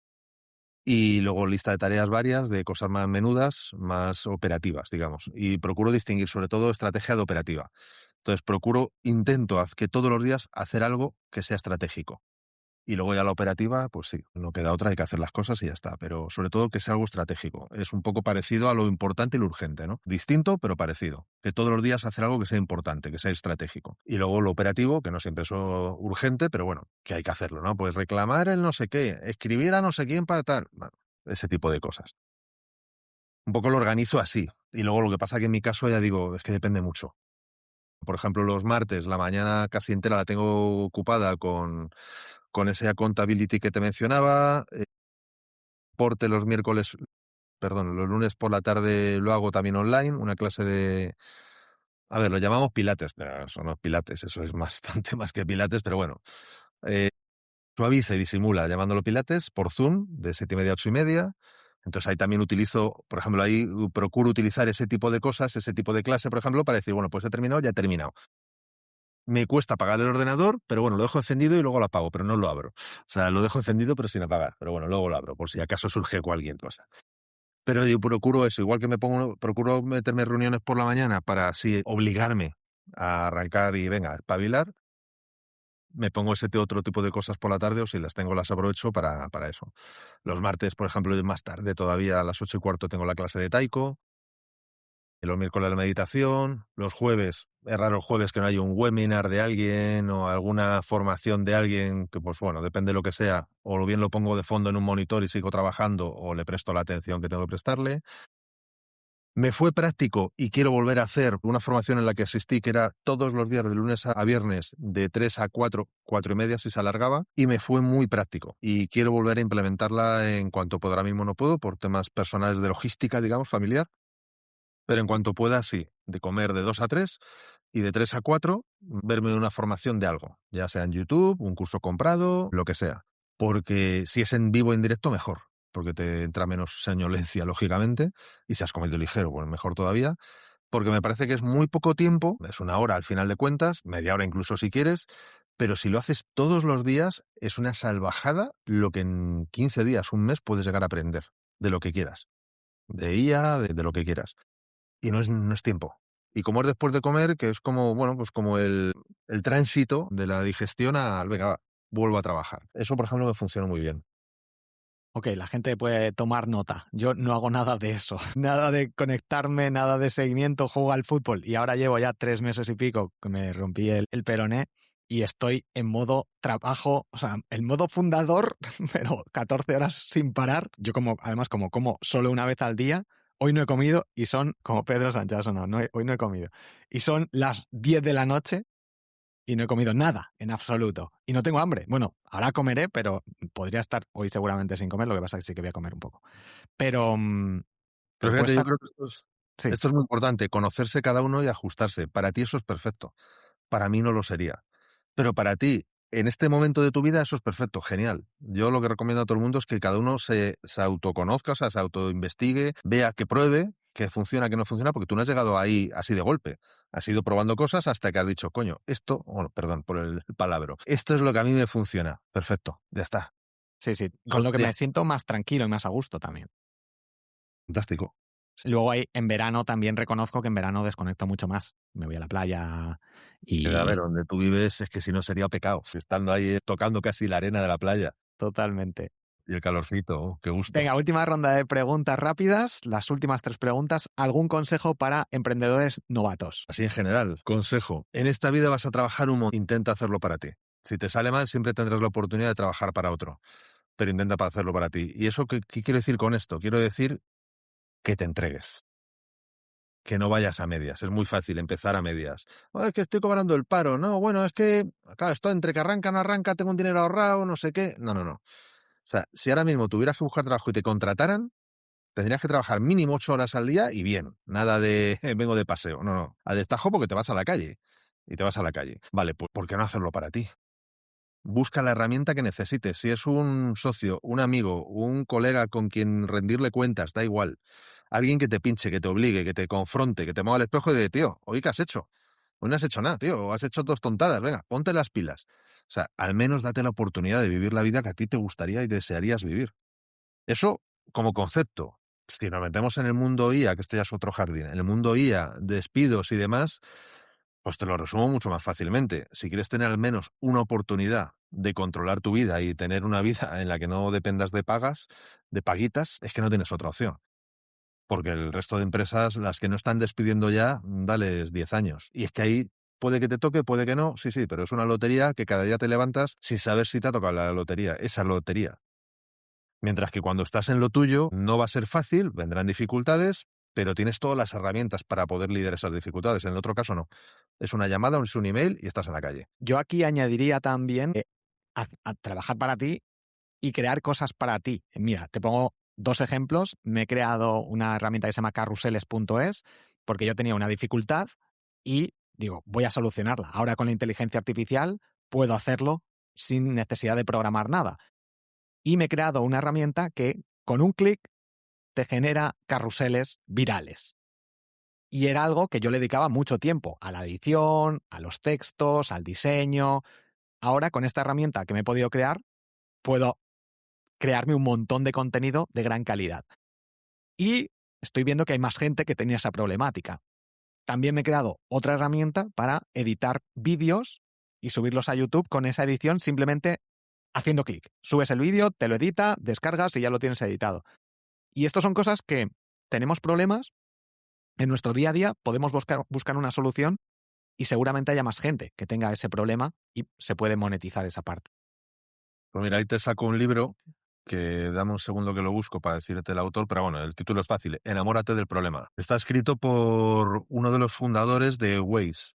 Y luego lista de tareas varias, de cosas más menudas, más operativas, digamos. Y procuro distinguir, sobre todo, estrategia de operativa. Entonces, intento que todos los días hacer algo que sea estratégico. Y luego ya la operativa, pues sí, no queda otra, hay que hacer las cosas y ya está. Pero sobre todo que sea algo estratégico. Es un poco parecido a lo importante y lo urgente, ¿no? Distinto, pero parecido. Que todos los días hacer algo que sea importante, que sea estratégico. Y luego lo operativo, que no siempre es urgente, pero bueno, que hay que hacerlo, ¿no? Pues reclamar el no sé qué, escribir a no sé quién para tal. Bueno, ese tipo de cosas. Un poco lo organizo así. Y luego lo que pasa que en mi caso, ya digo, es que depende mucho. Por ejemplo, los martes, la mañana casi entera la tengo ocupada con ese accountability que te mencionaba. Porte los miércoles, perdón, los lunes por la tarde lo hago también online, una clase de... A ver, lo llamamos pilates, pero eso no es pilates, eso es bastante más que pilates, pero bueno. Eh, Suaviza y disimula llamándolo pilates por Zoom, de 7:30 a 8:30. Entonces ahí también utilizo, por ejemplo, ahí procuro utilizar ese tipo de cosas, ese tipo de clase, por ejemplo, para decir, bueno, pues he terminado, ya he terminado. Me cuesta apagar el ordenador, pero bueno, lo dejo encendido y luego lo apago, pero no lo abro. O sea, lo dejo encendido pero sin apagar, pero bueno, luego lo abro, por si acaso surge cualquier cosa. Pero yo procuro eso, igual que procuro meterme en reuniones por la mañana para así obligarme a arrancar y venga, espabilar, me pongo otro tipo de cosas por la tarde o si las tengo las aprovecho para eso. Los martes, por ejemplo, más tarde todavía a las 8:15 tengo la clase de taiko. Los miércoles la meditación, los jueves, es raro el jueves que no haya un webinar de alguien o alguna formación de alguien que, pues bueno, depende de lo que sea, o bien lo pongo de fondo en un monitor y sigo trabajando o le presto la atención que tengo que prestarle. Me fue práctico y quiero volver a hacer una formación en la que asistí, que era todos los días, de lunes a viernes, de 3 a 4, 4:30 si se alargaba, y me fue muy práctico. Y quiero volver a implementarla en cuanto pueda. Ahora mismo no puedo por temas personales de logística, digamos, familiar. Pero en cuanto pueda, sí, de comer de 2 a 3 y de 3 a 4 verme una formación de algo, ya sea en YouTube, un curso comprado, lo que sea. Porque si es en vivo, en directo, mejor. porque te entra menos señolencia, lógicamente, y si has comido ligero, pues mejor todavía, porque me parece que es muy poco tiempo, es una hora al final de cuentas, media hora incluso si quieres, pero si lo haces todos los días, es una salvajada lo que en 15 días, un mes, puedes llegar a aprender de lo que quieras, de IA, de lo que quieras. Y no es tiempo. Y como es después de comer, que es como, bueno, pues como el tránsito de la digestión al, venga, va, vuelvo a trabajar. Eso, por ejemplo, me funciona muy bien.
Ok, la gente puede tomar nota. Yo no hago nada de eso. Nada de conectarme, nada de seguimiento, juego al fútbol. Y ahora llevo ya 3 meses y pico que me rompí el peroné y estoy en modo trabajo, o sea, el modo fundador, pero 14 horas sin parar. Yo además como solo una vez al día. Hoy no he comido y son, como Pedro Sánchez, hoy no he comido. Y son las 10 de la noche y no he comido nada en absoluto. Y no tengo hambre. Bueno, ahora comeré, pero podría estar hoy seguramente sin comer, lo que pasa es que sí que voy a comer un poco. Pero,
Pero
pero puedo
fíjate, yo
estar...
creo que
Sí,
esto es muy importante, conocerse cada uno y ajustarse. Para ti eso es perfecto. Para mí no lo sería. Pero para ti, en este momento de tu vida, eso es perfecto, genial. Yo lo que recomiendo a todo el mundo es que cada uno se autoconozca, o sea, se autoinvestigue, vea que pruebe, que funciona, que no funciona, porque tú no has llegado ahí así de golpe. Has ido probando cosas hasta que has dicho, coño, esto, bueno, perdón por el palabra, esto es lo que a mí me funciona. Perfecto, ya está.
sí, sí.
Y
Con lo que
ya,
me siento más tranquilo y más a gusto también.
fantástico.
Luego en verano también reconozco que en verano desconecto mucho más. Me voy a la playa
A ver,
y
donde tú vives es que si no sería pecado, estando ahí tocando casi la arena de la playa
totalmente.
y el calorcito, oh, qué gusto.
Venga, última ronda de preguntas rápidas. Las últimas 3 preguntas. ¿Algún consejo para emprendedores novatos?
Así en general, consejo, en esta vida vas a trabajar un montón, intenta hacerlo para ti. Si te sale mal, siempre tendrás la oportunidad de trabajar para otro, pero intenta hacerlo para ti. ¿Y eso qué quiero decir con esto? Quiero decir que te entregues, que no vayas a medias. Es muy fácil empezar a medias. "Oh, es que estoy cobrando el paro, no, bueno, es que, claro, esto entre que arranca, no arranca, tengo un dinero ahorrado, no sé qué. No, no, no. O sea, si ahora mismo tuvieras que buscar trabajo y te contrataran, tendrías que trabajar mínimo 8 horas al día y bien. Nada de vengo de paseo. No, no. A destajo porque te vas a la calle. Y te vas a la calle. Vale, pues ¿por qué no hacerlo para ti? Busca la herramienta que necesites. Si es un socio, un amigo, un colega con quien rendirle cuentas, da igual. Alguien que te pinche, que te obligue, que te confronte, que te mueva el espejo y de, tío, ¿hoy qué has hecho? Hoy no has hecho nada, tío. Has hecho dos tontadas. Venga, ponte las pilas. O sea, al menos date la oportunidad de vivir la vida que a ti te gustaría y desearías vivir. Eso como concepto. Si nos metemos en el mundo IA, que esto ya es otro jardín, en el mundo IA, despidos y demás, pues te lo resumo mucho más fácilmente. Si quieres tener al menos una oportunidad de controlar tu vida y tener una vida en la que no dependas de pagas, de paguitas, es que no tienes otra opción. Porque el resto de empresas, las que no están despidiendo ya, dales 10 años. Y es que ahí puede que te toque, puede que no, sí, sí, pero es una lotería que cada día te levantas sin saber si te ha tocado la lotería, esa lotería. Mientras que cuando estás en lo tuyo no va a ser fácil, vendrán dificultades, pero tienes todas las herramientas para poder lidiar esas dificultades. En el otro caso no. Es una llamada, es un email y estás en la calle.
Yo aquí añadiría también a trabajar para ti y crear cosas para ti. Mira, te pongo 2 ejemplos. Me he creado una herramienta que se llama carruseles.es porque yo tenía una dificultad y digo, voy a solucionarla. Ahora con la inteligencia artificial puedo hacerlo sin necesidad de programar nada. Y me he creado una herramienta que con un clic te genera carruseles virales. Y era algo que yo le dedicaba mucho tiempo a la edición, a los textos, al diseño. Ahora con esta herramienta que me he podido crear, puedo crearme un montón de contenido de gran calidad. Y estoy viendo que hay más gente que tenía esa problemática. También me he creado otra herramienta para editar vídeos y subirlos a YouTube con esa edición simplemente haciendo clic. Subes el vídeo, te lo edita, descargas y ya lo tienes editado. Y esto son cosas que tenemos problemas en nuestro día a día, podemos buscar una solución y seguramente haya más gente que tenga ese problema y se puede monetizar esa parte.
Pues mira, ahí te saco un libro que dame un segundo que lo busco para decirte el autor, pero bueno, el título es fácil, Enamórate del problema. Está escrito por uno de los fundadores de Waze,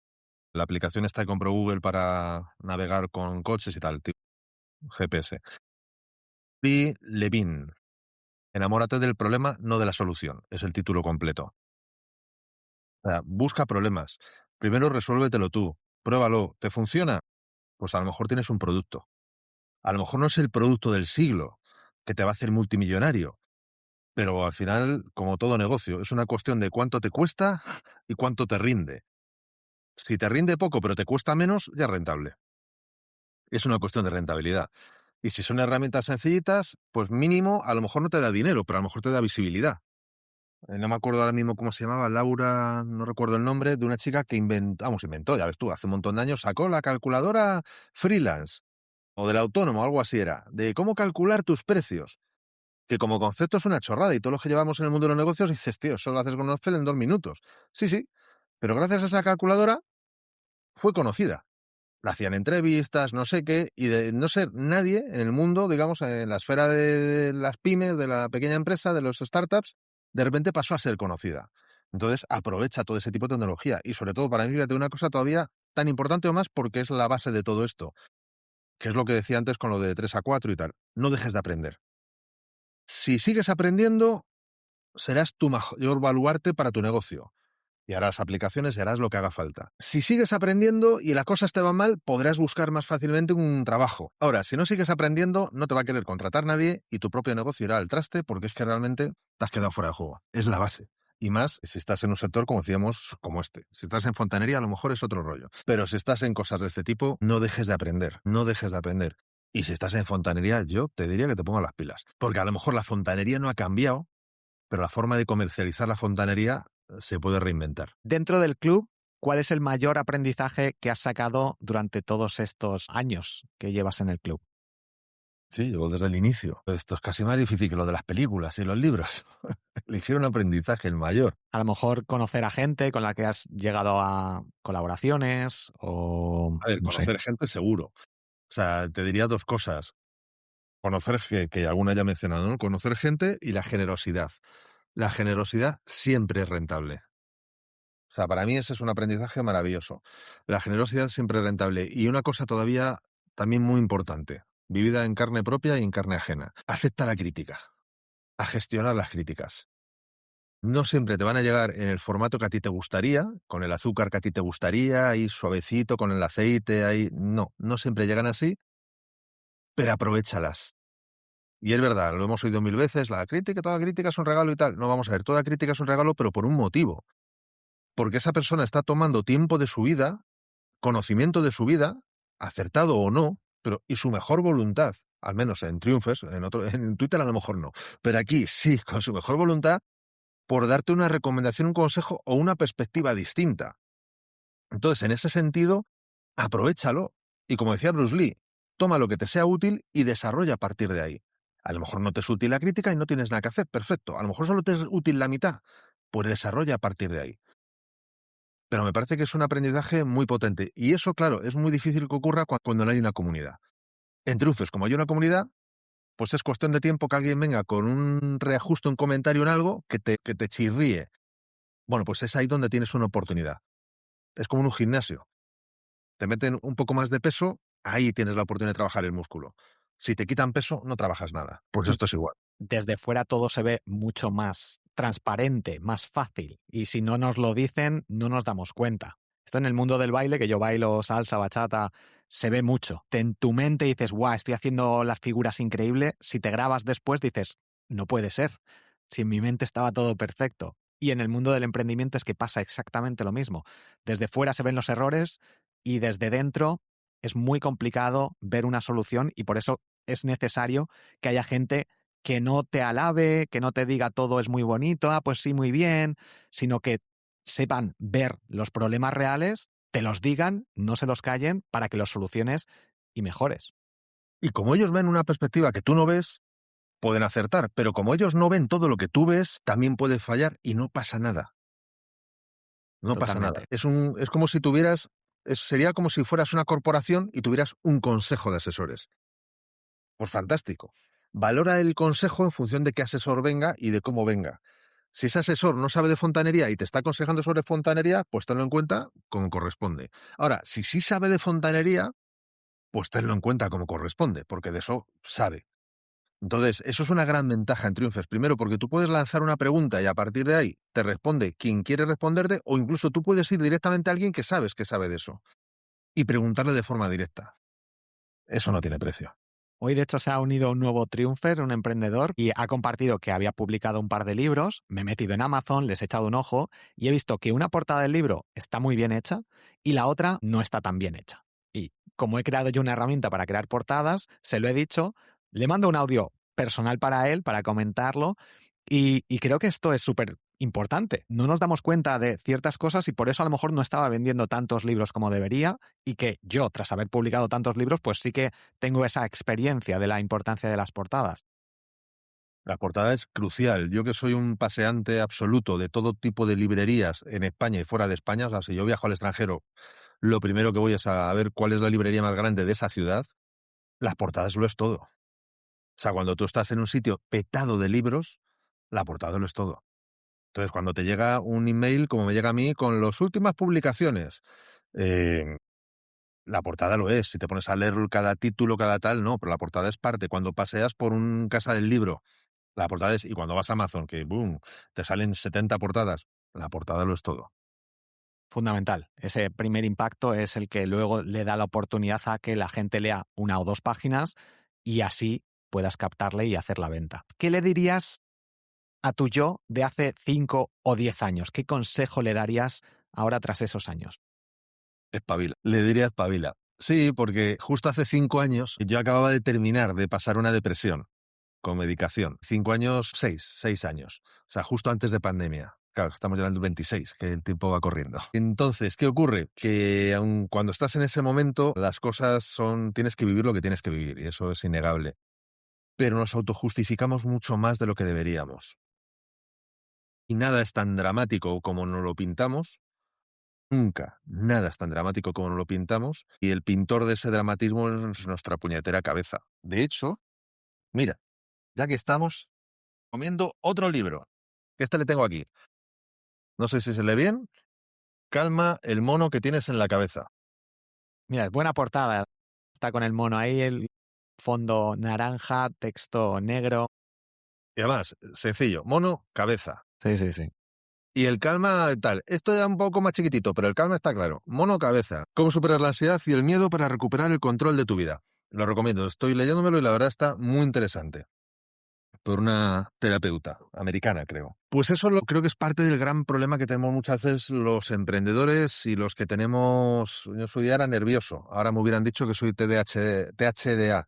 la aplicación esta que compró Google para navegar con coches y tal, tipo GPS. Y Levin, Enamórate del problema, no de la solución, es el título completo. O sea, busca problemas. Primero resuélvetelo tú, pruébalo. ¿Te funciona? Pues a lo mejor tienes un producto. A lo mejor no es el producto del siglo, que te va a hacer multimillonario. Pero al final, como todo negocio, es una cuestión de cuánto te cuesta y cuánto te rinde. Si te rinde poco pero te cuesta menos, ya es rentable. Es una cuestión de rentabilidad. Y si son herramientas sencillitas, pues mínimo, a lo mejor no te da dinero, pero a lo mejor te da visibilidad. No me acuerdo ahora mismo cómo se llamaba, Laura, no recuerdo el nombre, de una chica que inventó, ya ves tú, hace un montón de años sacó la calculadora freelance, o del autónomo, algo así era, de cómo calcular tus precios, que como concepto es una chorrada, y todos los que llevamos en el mundo de los negocios dices, tío, eso lo haces con Excel en 2 minutos. Sí, sí, pero gracias a esa calculadora fue conocida. La hacían entrevistas, no sé qué, y de no ser nadie en el mundo, digamos, en la esfera de las pymes, de la pequeña empresa, de los startups, de repente pasó a ser conocida. Entonces, aprovecha todo ese tipo de tecnología. Y sobre todo, para mí, fíjate, una cosa todavía tan importante o más porque es la base de todo esto, que es lo que decía antes con lo de 3 a 4 y tal. No dejes de aprender. Si sigues aprendiendo, serás tu mayor baluarte para tu negocio. Y harás aplicaciones y harás lo que haga falta. Si sigues aprendiendo y las cosas te van mal, podrás buscar más fácilmente un trabajo. Ahora, si no sigues aprendiendo, no te va a querer contratar nadie y tu propio negocio irá al traste porque es que realmente te has quedado fuera de juego. Es la base. Y más si estás en un sector, como decíamos, como este. Si estás en fontanería, a lo mejor es otro rollo. Pero si estás en cosas de este tipo, no dejes de aprender. No dejes de aprender. Y si estás en fontanería, yo te diría que te pongas las pilas. Porque a lo mejor la fontanería no ha cambiado, pero la forma de comercializar la fontanería se puede reinventar.
Dentro del club, ¿cuál es el mayor aprendizaje que has sacado durante todos estos años que llevas en el club?
Sí, yo desde el inicio. Esto es casi más difícil que lo de las películas y los libros. Elegir un aprendizaje, el mayor.
A lo mejor conocer a gente con la que has llegado a colaboraciones o
A ver,
no sé.
conocer gente seguro. O sea, te diría 2 cosas. Conocer, que alguna ya he mencionado, ¿no? Conocer gente y la generosidad. La generosidad siempre es rentable. O sea, para mí ese es un aprendizaje maravilloso. La generosidad siempre es rentable. Y una cosa todavía también muy importante, vivida en carne propia y en carne ajena. Acepta la crítica. A gestionar las críticas. No siempre te van a llegar en el formato que a ti te gustaría, con el azúcar que a ti te gustaría, ahí suavecito, con el aceite, ahí. No, no siempre llegan así, pero aprovéchalas. Y es verdad, lo hemos oído 1000 veces, la crítica, toda crítica es un regalo y tal. No, vamos a ver, toda crítica es un regalo, pero por un motivo. Porque esa persona está tomando tiempo de su vida, conocimiento de su vida, acertado o no, pero y su mejor voluntad, al menos en Triunfes, en Twitter a lo mejor no, pero aquí sí, con su mejor voluntad, por darte una recomendación, un consejo o una perspectiva distinta. Entonces, en ese sentido, aprovéchalo. Y como decía Bruce Lee, toma lo que te sea útil y desarrolla a partir de ahí. A lo mejor no te es útil la crítica y no tienes nada que hacer, perfecto. A lo mejor solo te es útil la mitad, pues desarrolla a partir de ahí. Pero me parece que es un aprendizaje muy potente. Y eso, claro, es muy difícil que ocurra cuando no hay una comunidad. En Triunfos, como hay una comunidad, pues es cuestión de tiempo que alguien venga con un reajuste, un comentario en algo que te chirríe. Bueno, pues es ahí donde tienes una oportunidad. Es como en un gimnasio. Te meten un poco más de peso, ahí tienes la oportunidad de trabajar el músculo. Si te quitan peso, no trabajas nada. Pues esto es igual.
Desde fuera todo se ve mucho más transparente, más fácil. Y si no nos lo dicen, no nos damos cuenta. Esto en el mundo del baile, que yo bailo salsa, bachata, se ve mucho. En tu mente dices, guau, estoy haciendo las figuras increíbles. Si te grabas después dices, no puede ser. Si en mi mente estaba todo perfecto. Y en el mundo del emprendimiento es que pasa exactamente lo mismo. Desde fuera se ven los errores y desde dentro es muy complicado ver una solución y por eso es necesario que haya gente que no te alabe, que no te diga todo es muy bonito, ah, pues sí, muy bien, sino que sepan ver los problemas reales, te los digan, no se los callen para que los soluciones y mejores.
Y como ellos ven una perspectiva que tú no ves, pueden acertar. Pero como ellos no ven todo lo que tú ves, también puedes fallar y no pasa nada. No pasa nada.
Totalmente.
Es como si tuvieras, sería como si fueras una corporación y tuvieras un consejo de asesores. Pues fantástico. Valora el consejo en función de qué asesor venga y de cómo venga. Si ese asesor no sabe de fontanería y te está aconsejando sobre fontanería, pues tenlo en cuenta como corresponde. Ahora, si sí sabe de fontanería, pues tenlo en cuenta como corresponde, porque de eso sabe. Entonces, eso es una gran ventaja en Triunfes. Primero, porque tú puedes lanzar una pregunta y a partir de ahí te responde quien quiere responderte, o incluso tú puedes ir directamente a alguien que sabes que sabe de eso y preguntarle de forma directa. Eso no tiene precio.
Hoy, de hecho, se ha unido un nuevo triunfer, un emprendedor, y ha compartido que había publicado un par de libros. Me he metido en Amazon, les he echado un ojo y he visto que una portada del libro está muy bien hecha y la otra no está tan bien hecha. Y como he creado yo una herramienta para crear portadas, se lo he dicho, le mando un audio personal para él, para comentarlo, y creo que esto es súper importante. No nos damos cuenta de ciertas cosas y por eso a lo mejor no estaba vendiendo tantos libros como debería, y que yo, tras haber publicado tantos libros, pues sí que tengo esa experiencia de la importancia de las portadas.
La portada es crucial. Yo que soy un paseante absoluto de todo tipo de librerías en España y fuera de España, o sea, si yo viajo al extranjero, lo primero que voy es a ver cuál es la librería más grande de esa ciudad. Las portadas lo es todo. O sea, cuando tú estás en un sitio petado de libros, la portada lo es todo. Entonces, cuando te llega un email, como me llega a mí, con las últimas publicaciones, eh, la portada lo es. Si te pones a leer cada título, cada tal, no, pero la portada es parte. Cuando paseas por un casa del libro, la portada es, y cuando vas a Amazon, que boom, te salen 70 portadas, la portada lo es todo.
Fundamental. Ese primer impacto es el que luego le da la oportunidad a que la gente lea una o dos páginas y así puedas captarle y hacer la venta. ¿Qué le dirías a tu yo de hace 5 o 10 años? ¿Qué consejo le darías ahora tras esos años?
Espabila. Le diría espabila. Sí, porque justo hace 5 años yo acababa de terminar de pasar una depresión con medicación. 5 años, 6 años. O sea, justo antes de pandemia. Claro, estamos ya en el 26, que el tiempo va corriendo. Entonces, ¿qué ocurre? Que aun cuando estás en ese momento, las cosas son, tienes que vivir lo que tienes que vivir, y eso es innegable. Pero nos autojustificamos mucho más de lo que deberíamos. Y nada es tan dramático como nos lo pintamos. Nunca, nada es tan dramático como nos lo pintamos. Y el pintor de ese dramatismo es nuestra puñetera cabeza. De hecho, mira, ya que estamos comiendo otro libro, que este le tengo aquí. No sé si se lee bien. Calma el mono que tienes en la cabeza.
Mira, es buena portada. Está con el mono ahí, el fondo naranja, texto negro.
Y además, sencillo, mono, cabeza.
Sí, sí, sí.
Y el calma, tal. Esto ya un poco más chiquitito, pero el calma está claro. Mono, cabeza. Cómo superar la ansiedad y el miedo para recuperar el control de tu vida. Lo recomiendo. Estoy leyéndomelo y la verdad está muy interesante. Por una terapeuta americana, creo. Pues eso creo que es parte del gran problema que tenemos muchas veces los emprendedores y los que tenemos. Yo en su día era nervioso, ahora me hubieran dicho que soy THDA,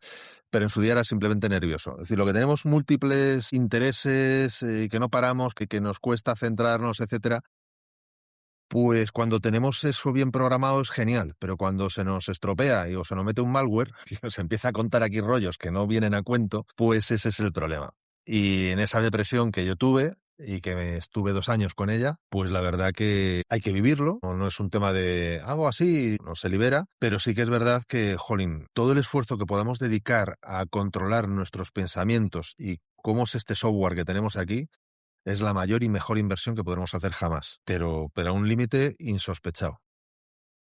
pero en su día era simplemente nervioso. Es decir, lo que tenemos múltiples intereses y que no paramos, que nos cuesta centrarnos, etcétera. Pues cuando tenemos eso bien programado es genial, pero cuando se nos estropea o se nos mete un malware y nos empieza a contar aquí rollos que no vienen a cuento, pues ese es el problema. Y en esa depresión que yo tuve y que estuve 2 años con ella, pues la verdad que hay que vivirlo. No es un tema de hago así, no se libera, pero sí que es verdad que, jolín, todo el esfuerzo que podamos dedicar a controlar nuestros pensamientos y cómo es este software que tenemos aquí, es la mayor y mejor inversión que podremos hacer jamás, pero a un límite insospechado.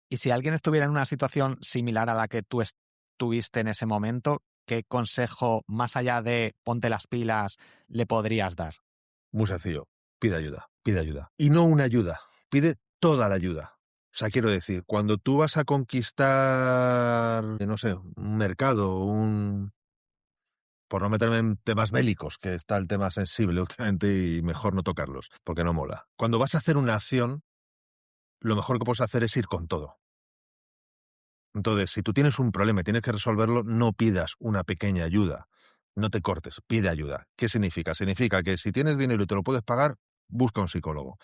Y si alguien estuviera en una situación similar a la que tú estuviste en ese momento, ¿qué consejo, más allá de ponte las pilas, le podrías dar?
Muy sencillo, pide ayuda, pide ayuda. Y no una ayuda, pide toda la ayuda. O sea, quiero decir, cuando tú vas a conquistar, no sé, un mercado, por no meterme en temas bélicos, que está el tema sensible últimamente y mejor no tocarlos, porque no mola. Cuando vas a hacer una acción, lo mejor que puedes hacer es ir con todo. Entonces, si tú tienes un problema y tienes que resolverlo, no pidas una pequeña ayuda. No te cortes, pide ayuda. ¿Qué significa? Significa que si tienes dinero y te lo puedes pagar, busca un psicólogo,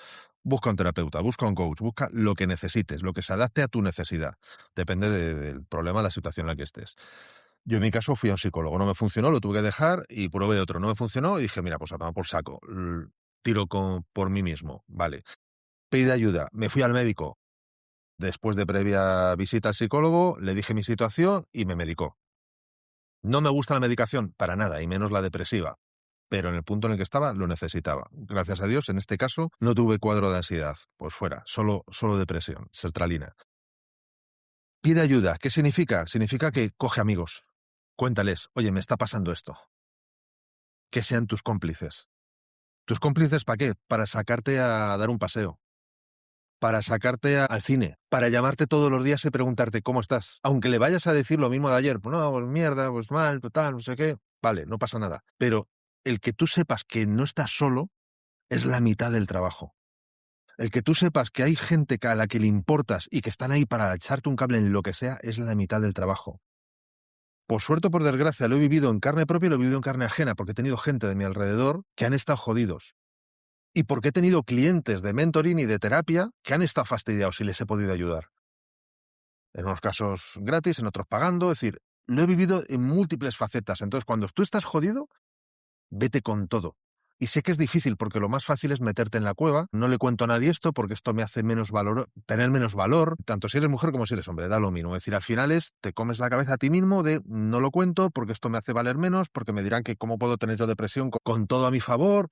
busca un terapeuta, busca un coach, busca lo que necesites, lo que se adapte a tu necesidad. Depende del problema, la situación en la que estés. Yo en mi caso fui a un psicólogo, no me funcionó, lo tuve que dejar y probé otro, no me funcionó y dije, mira, pues a tomar por saco, tiro por mí mismo, vale. Pide ayuda, me fui al médico. Después de previa visita al psicólogo, le dije mi situación y me medicó. No me gusta la medicación, para nada, y menos la depresiva, pero en el punto en el que estaba lo necesitaba. Gracias a Dios, en este caso, no tuve cuadro de ansiedad, pues fuera, solo depresión, sertralina. Pide ayuda, ¿qué significa? Significa que coge amigos, cuéntales, oye, me está pasando esto, que sean tus cómplices. ¿Tus cómplices para qué? Para sacarte a dar un paseo. para sacarte al cine, para llamarte todos los días y preguntarte cómo estás. Aunque le vayas a decir lo mismo de ayer, pues no, pues mierda, pues mal, pues tal, no sé qué, vale, no pasa nada. Pero el que tú sepas que no estás solo es la mitad del trabajo. El que tú sepas que hay gente a la que le importas y que están ahí para echarte un cable en lo que sea es la mitad del trabajo. Por suerte o por desgracia lo he vivido en carne propia y lo he vivido en carne ajena porque he tenido gente de mi alrededor que han estado jodidos. Y porque he tenido clientes de mentoring y de terapia que han estado fastidiados y les he podido ayudar. En unos casos gratis, en otros pagando. Es decir, lo he vivido en múltiples facetas. Entonces, cuando tú estás jodido, vete con todo. Y sé que es difícil porque lo más fácil es meterte en la cueva. No le cuento a nadie esto porque esto me hace tener menos valor, tanto si eres mujer como si eres hombre, da lo mismo. Es decir, al final te comes la cabeza a ti mismo de no lo cuento porque esto me hace valer menos, porque me dirán que cómo puedo tener yo depresión con todo a mi favor.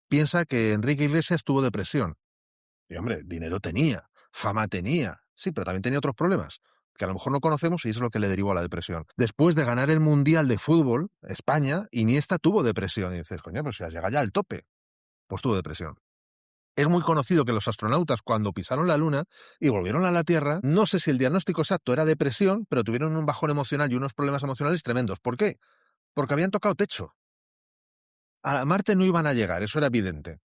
Piensa que Enrique Iglesias tuvo depresión. Y hombre, dinero tenía, fama tenía, sí, pero también tenía otros problemas que a lo mejor no conocemos y eso es lo que le derivó a la depresión. Después de ganar el Mundial de Fútbol, España, Iniesta tuvo depresión. Y dices, coño, pues ya llega ya al tope. Pues tuvo depresión. Es muy conocido que los astronautas, cuando pisaron la Luna y volvieron a la Tierra, no sé si el diagnóstico exacto era depresión, pero tuvieron un bajón emocional y unos problemas emocionales tremendos. ¿Por qué? Porque habían tocado techo. A Marte no iban a llegar, eso era evidente.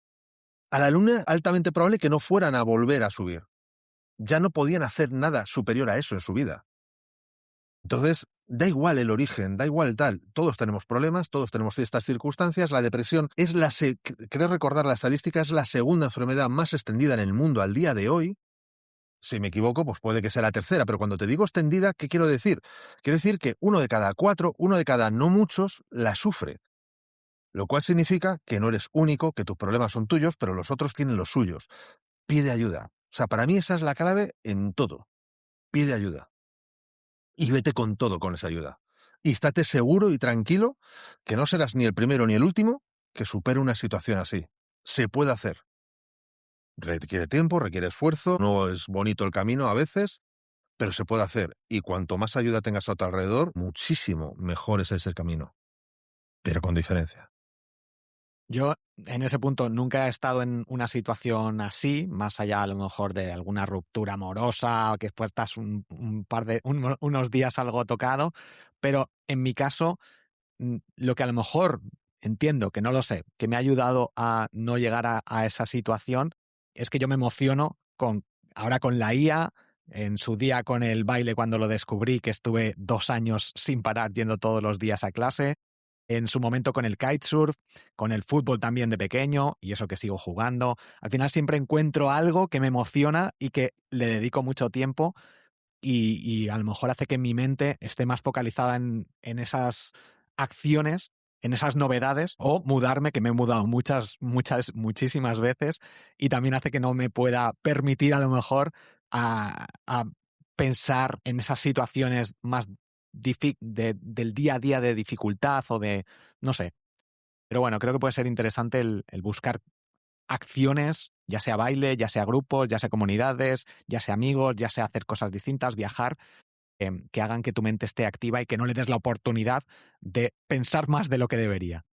A la Luna, altamente probable que no fueran a volver a subir. Ya no podían hacer nada superior a eso en su vida. Entonces, da igual el origen, da igual el tal. Todos tenemos problemas, todos tenemos estas circunstancias. La depresión es creo recordar la estadística, es la segunda enfermedad más extendida en el mundo al día de hoy. Si me equivoco, pues puede que sea la tercera, pero cuando te digo extendida, ¿qué quiero decir? Quiero decir que 1 de cada 4, 1 de cada no muchos, la sufre. Lo cual significa que no eres único, que tus problemas son tuyos, pero los otros tienen los suyos. Pide ayuda. O sea, para mí esa es la clave en todo. Pide ayuda. Y vete con todo con esa ayuda. Y estate seguro y tranquilo que no serás ni el primero ni el último que supere una situación así. Se puede hacer. Requiere tiempo, requiere esfuerzo, no es bonito el camino a veces, pero se puede hacer. Y cuanto más ayuda tengas a tu alrededor, muchísimo mejor es ese camino. Pero con diferencia.
Yo en ese punto nunca he estado en una situación así, más allá a lo mejor de alguna ruptura amorosa o que después estás unos días algo tocado, pero en mi caso lo que a lo mejor entiendo, que no lo sé, que me ha ayudado a no llegar a esa situación es que yo me emociono ahora con la IA, en su día con el baile cuando lo descubrí, que estuve 2 años sin parar yendo todos los días a clase, en su momento con el kitesurf, con el fútbol también de pequeño, y eso que sigo jugando. Al final siempre encuentro algo que me emociona y que le dedico mucho tiempo y a lo mejor hace que mi mente esté más focalizada en esas acciones, en esas novedades, o mudarme, que me he mudado muchísimas veces, y también hace que no me pueda permitir a lo mejor a pensar en esas situaciones más del día a día de dificultad o de, no sé. Pero bueno, creo que puede ser interesante el buscar acciones, ya sea baile, ya sea grupos, ya sea comunidades, ya sea amigos, ya sea hacer cosas distintas, viajar, que hagan que tu mente esté activa y que no le des la oportunidad de pensar más de lo que debería.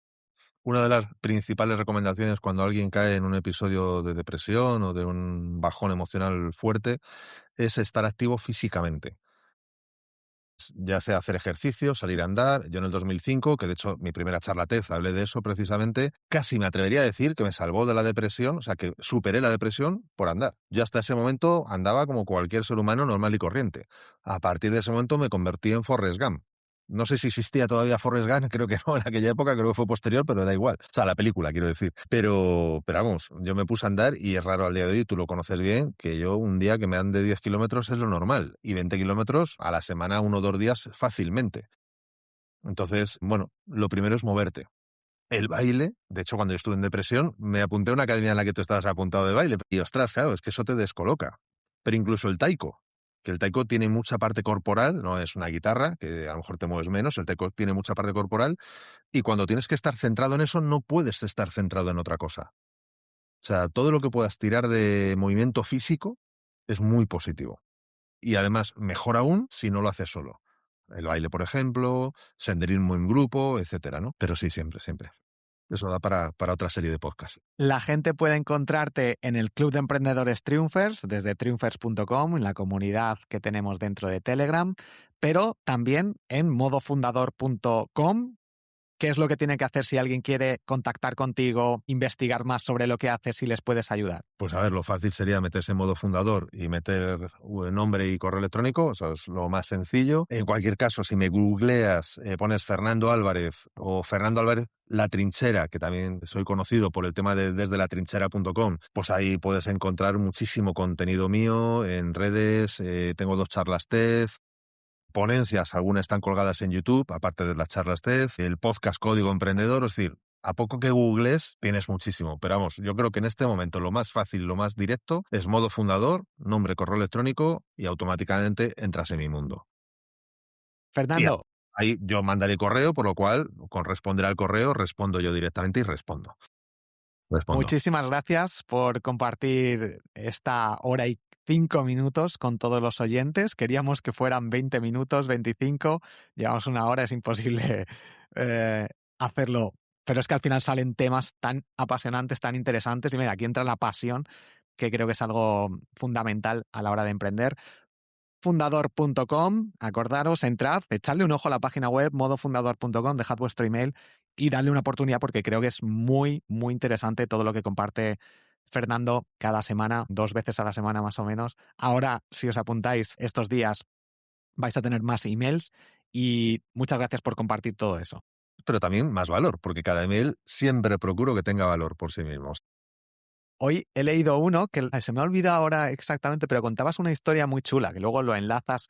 Una de las principales recomendaciones cuando alguien cae en un episodio de depresión o de un bajón emocional fuerte es estar activo físicamente. Ya sea hacer ejercicio, salir a andar. Yo en el 2005, que de hecho mi primera charla TED hablé de eso precisamente, casi me atrevería a decir que me salvó de la depresión, o sea, que superé la depresión por andar. Yo hasta ese momento andaba como cualquier ser humano normal y corriente. A partir de ese momento me convertí en Forrest Gump. No sé si existía todavía Forrest Gump, creo que no, en aquella época creo que fue posterior, pero da igual. O sea, la película, quiero decir. Pero vamos, yo me puse a andar y es raro al día de hoy, tú lo conoces bien, que yo un día que me ande 10 kilómetros es lo normal y 20 kilómetros a la semana, 1 o 2 días fácilmente. Entonces, bueno, lo primero es moverte. El baile, de hecho, cuando yo estuve en depresión, me apunté a una academia en la que tú estabas apuntado de baile y ostras, claro, es que eso te descoloca. Pero incluso el taiko, que el taiko tiene mucha parte corporal, no es una guitarra, que a lo mejor te mueves menos, el taiko tiene mucha parte corporal, y cuando tienes que estar centrado en eso, no puedes estar centrado en otra cosa. O sea, todo lo que puedas tirar de movimiento físico es muy positivo. Y además, mejor aún si no lo haces solo. El baile, por ejemplo, senderismo en grupo, etcétera, ¿no? Pero sí, siempre, siempre. eso da para otra serie de podcasts.
La gente puede encontrarte en el Club de Emprendedores Triumphers, desde triumphers.com, en la comunidad que tenemos dentro de Telegram, pero también en modofundador.com. ¿Qué es lo que tiene que hacer si alguien quiere contactar contigo, investigar más sobre lo que haces y les puedes ayudar?
Pues a ver, lo fácil sería meterse en modo fundador y meter nombre y correo electrónico, eso es lo más sencillo. En cualquier caso, si me googleas, pones Fernando Álvarez o Fernando Álvarez La Trinchera, que también soy conocido por el tema de desdelatrinchera.com, pues ahí puedes encontrar muchísimo contenido mío en redes, tengo 2 charlas TED, ponencias, algunas están colgadas en YouTube, aparte de las charlas TED, el podcast Código Emprendedor, es decir, a poco que googles tienes muchísimo, pero vamos, yo creo que en este momento lo más fácil, lo más directo es modo fundador, nombre, correo electrónico y automáticamente entras en mi mundo. Y
Fernando,
ahí yo mandaré correo, por lo cual con responder al correo respondo yo directamente y respondo.
muchísimas gracias por compartir esta hora y 5 minutos con todos los oyentes. Queríamos que fueran 20 minutos, 25. Llevamos una hora, es imposible hacerlo. Pero es que al final salen temas tan apasionantes, tan interesantes. Y mira, aquí entra la pasión, que creo que es algo fundamental a la hora de emprender. Fundador.com, acordaros, entrad, echadle un ojo a la página web, modofundador.com, dejad vuestro email y dadle una oportunidad porque creo que es muy, muy interesante todo lo que comparte Fernando cada semana, 2 veces a la semana más o menos. Ahora, si os apuntáis estos días, vais a tener más emails y muchas gracias por compartir todo eso.
Pero también más valor, porque cada email siempre procuro que tenga valor por sí mismo.
Hoy he leído uno que se me ha olvidado ahora exactamente, pero contabas una historia muy chula, que luego lo enlazas.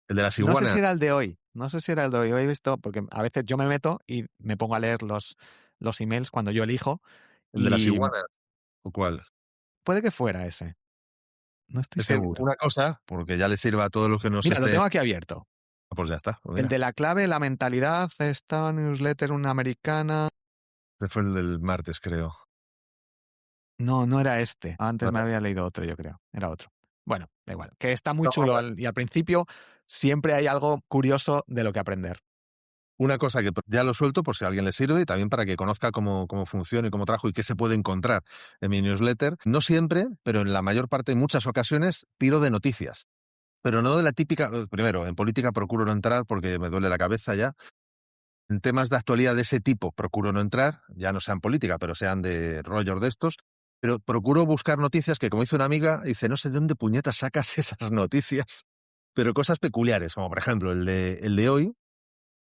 El de las
No sé si
iguanas,
era el de hoy. No sé si era el de hoy. Hoy he visto, porque a veces yo me meto y me pongo a leer los emails cuando yo elijo
el de las
y
iguanas, ¿o cuál?
puede que fuera ese. No estoy
Es que
seguro.
una cosa, porque ya le sirva a todos los que nos
Mira, lo
estén,
tengo aquí abierto.
pues ya está. Pues
El
mira,
de la clave, la mentalidad, esta newsletter, una americana.
este fue el del martes, creo.
No, no era este. Antes me
Vale.
había leído otro, yo creo. Era otro. Bueno, da igual. Que está muy
No,
chulo y al principio siempre hay algo curioso de lo que aprender.
una cosa que ya lo suelto por si a alguien le sirve y también para que conozca cómo funciona y cómo trabajo y qué se puede encontrar en mi newsletter. No siempre, pero en la mayor parte, en muchas ocasiones, tiro de noticias. Pero no de la típica. Primero, en política procuro no entrar porque me duele la cabeza ya. En temas de actualidad de ese tipo procuro no entrar, ya no sean política, pero sean de rollos de estos. Pero procuro buscar noticias que, como dice una amiga, dice, no sé de dónde puñetas sacas esas noticias, pero cosas peculiares, como por ejemplo el de hoy.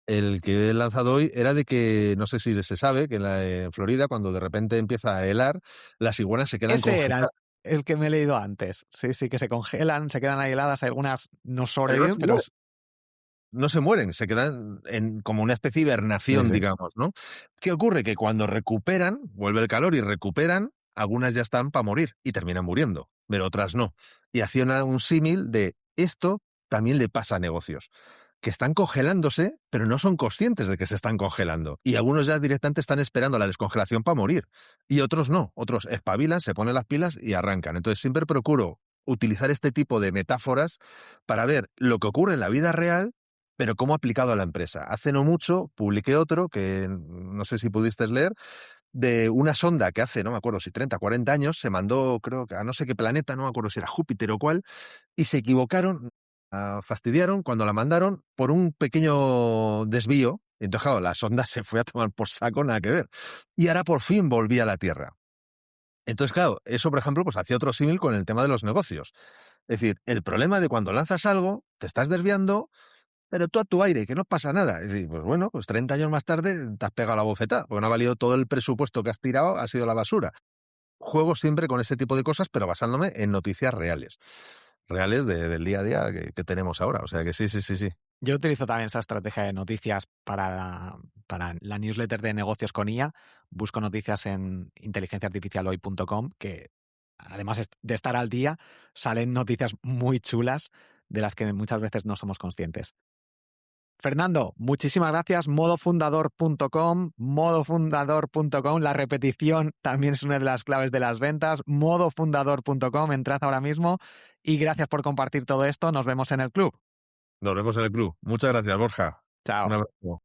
El que he lanzado hoy era de que, no sé si se sabe, que en Florida, cuando de repente empieza a helar, las iguanas se quedan
Ese era
congeladas.
el que me he leído antes. Sí, sí, que se congelan, se quedan ahí heladas. Algunas no
Pero no
sobreviven,
se
pero
mueren, no se mueren, se quedan como una especie de
sí,
hibernación,
sí.
digamos, ¿no? ¿Qué ocurre? Que cuando recuperan, vuelve el calor y recuperan, algunas ya están para morir y terminan muriendo, pero otras no. Y hacían un símil de esto también le pasa a negocios, que están congelándose, pero no son conscientes de que se están congelando. Y algunos ya directamente están esperando la descongelación para morir. Y otros no, otros espabilan, se ponen las pilas y arrancan. Entonces siempre procuro utilizar este tipo de metáforas para ver lo que ocurre en la vida real, pero cómo aplicado a la empresa. Hace no mucho publiqué otro que no sé si pudiste leer, de una sonda que hace, no me acuerdo si 30, 40 años, se mandó, creo que a no sé qué planeta, no me acuerdo si era Júpiter o cuál, y se equivocaron, fastidiaron cuando la mandaron por un pequeño desvío. Entonces, claro, la sonda se fue a tomar por saco, nada que ver. Y ahora por fin volvía a la Tierra. Entonces, claro, eso, por ejemplo, pues hacía otro símil con el tema de los negocios. Es decir, el problema de cuando lanzas algo, te estás desviando, pero tú a tu aire, que no pasa nada. Es decir, pues bueno, pues 30 años más tarde te has pegado la bofetada, porque no ha valido todo el presupuesto que has tirado, ha sido la basura. Juego siempre con ese tipo de cosas, pero basándome en noticias reales. Reales del día a día que tenemos ahora. O sea que sí, sí, sí, sí.
Yo utilizo también esa estrategia de noticias para la newsletter de negocios con IA. Busco noticias en inteligenciaartificialhoy.com, que además de estar al día, salen noticias muy chulas de las que muchas veces no somos conscientes. Fernando, muchísimas gracias. Modofundador.com, la repetición también es una de las claves de las ventas. Modofundador.com, entrad ahora mismo y gracias por compartir todo esto. Nos vemos en el club.
Nos vemos en el club. Muchas gracias, Borja. Un
Chao.
abrazo.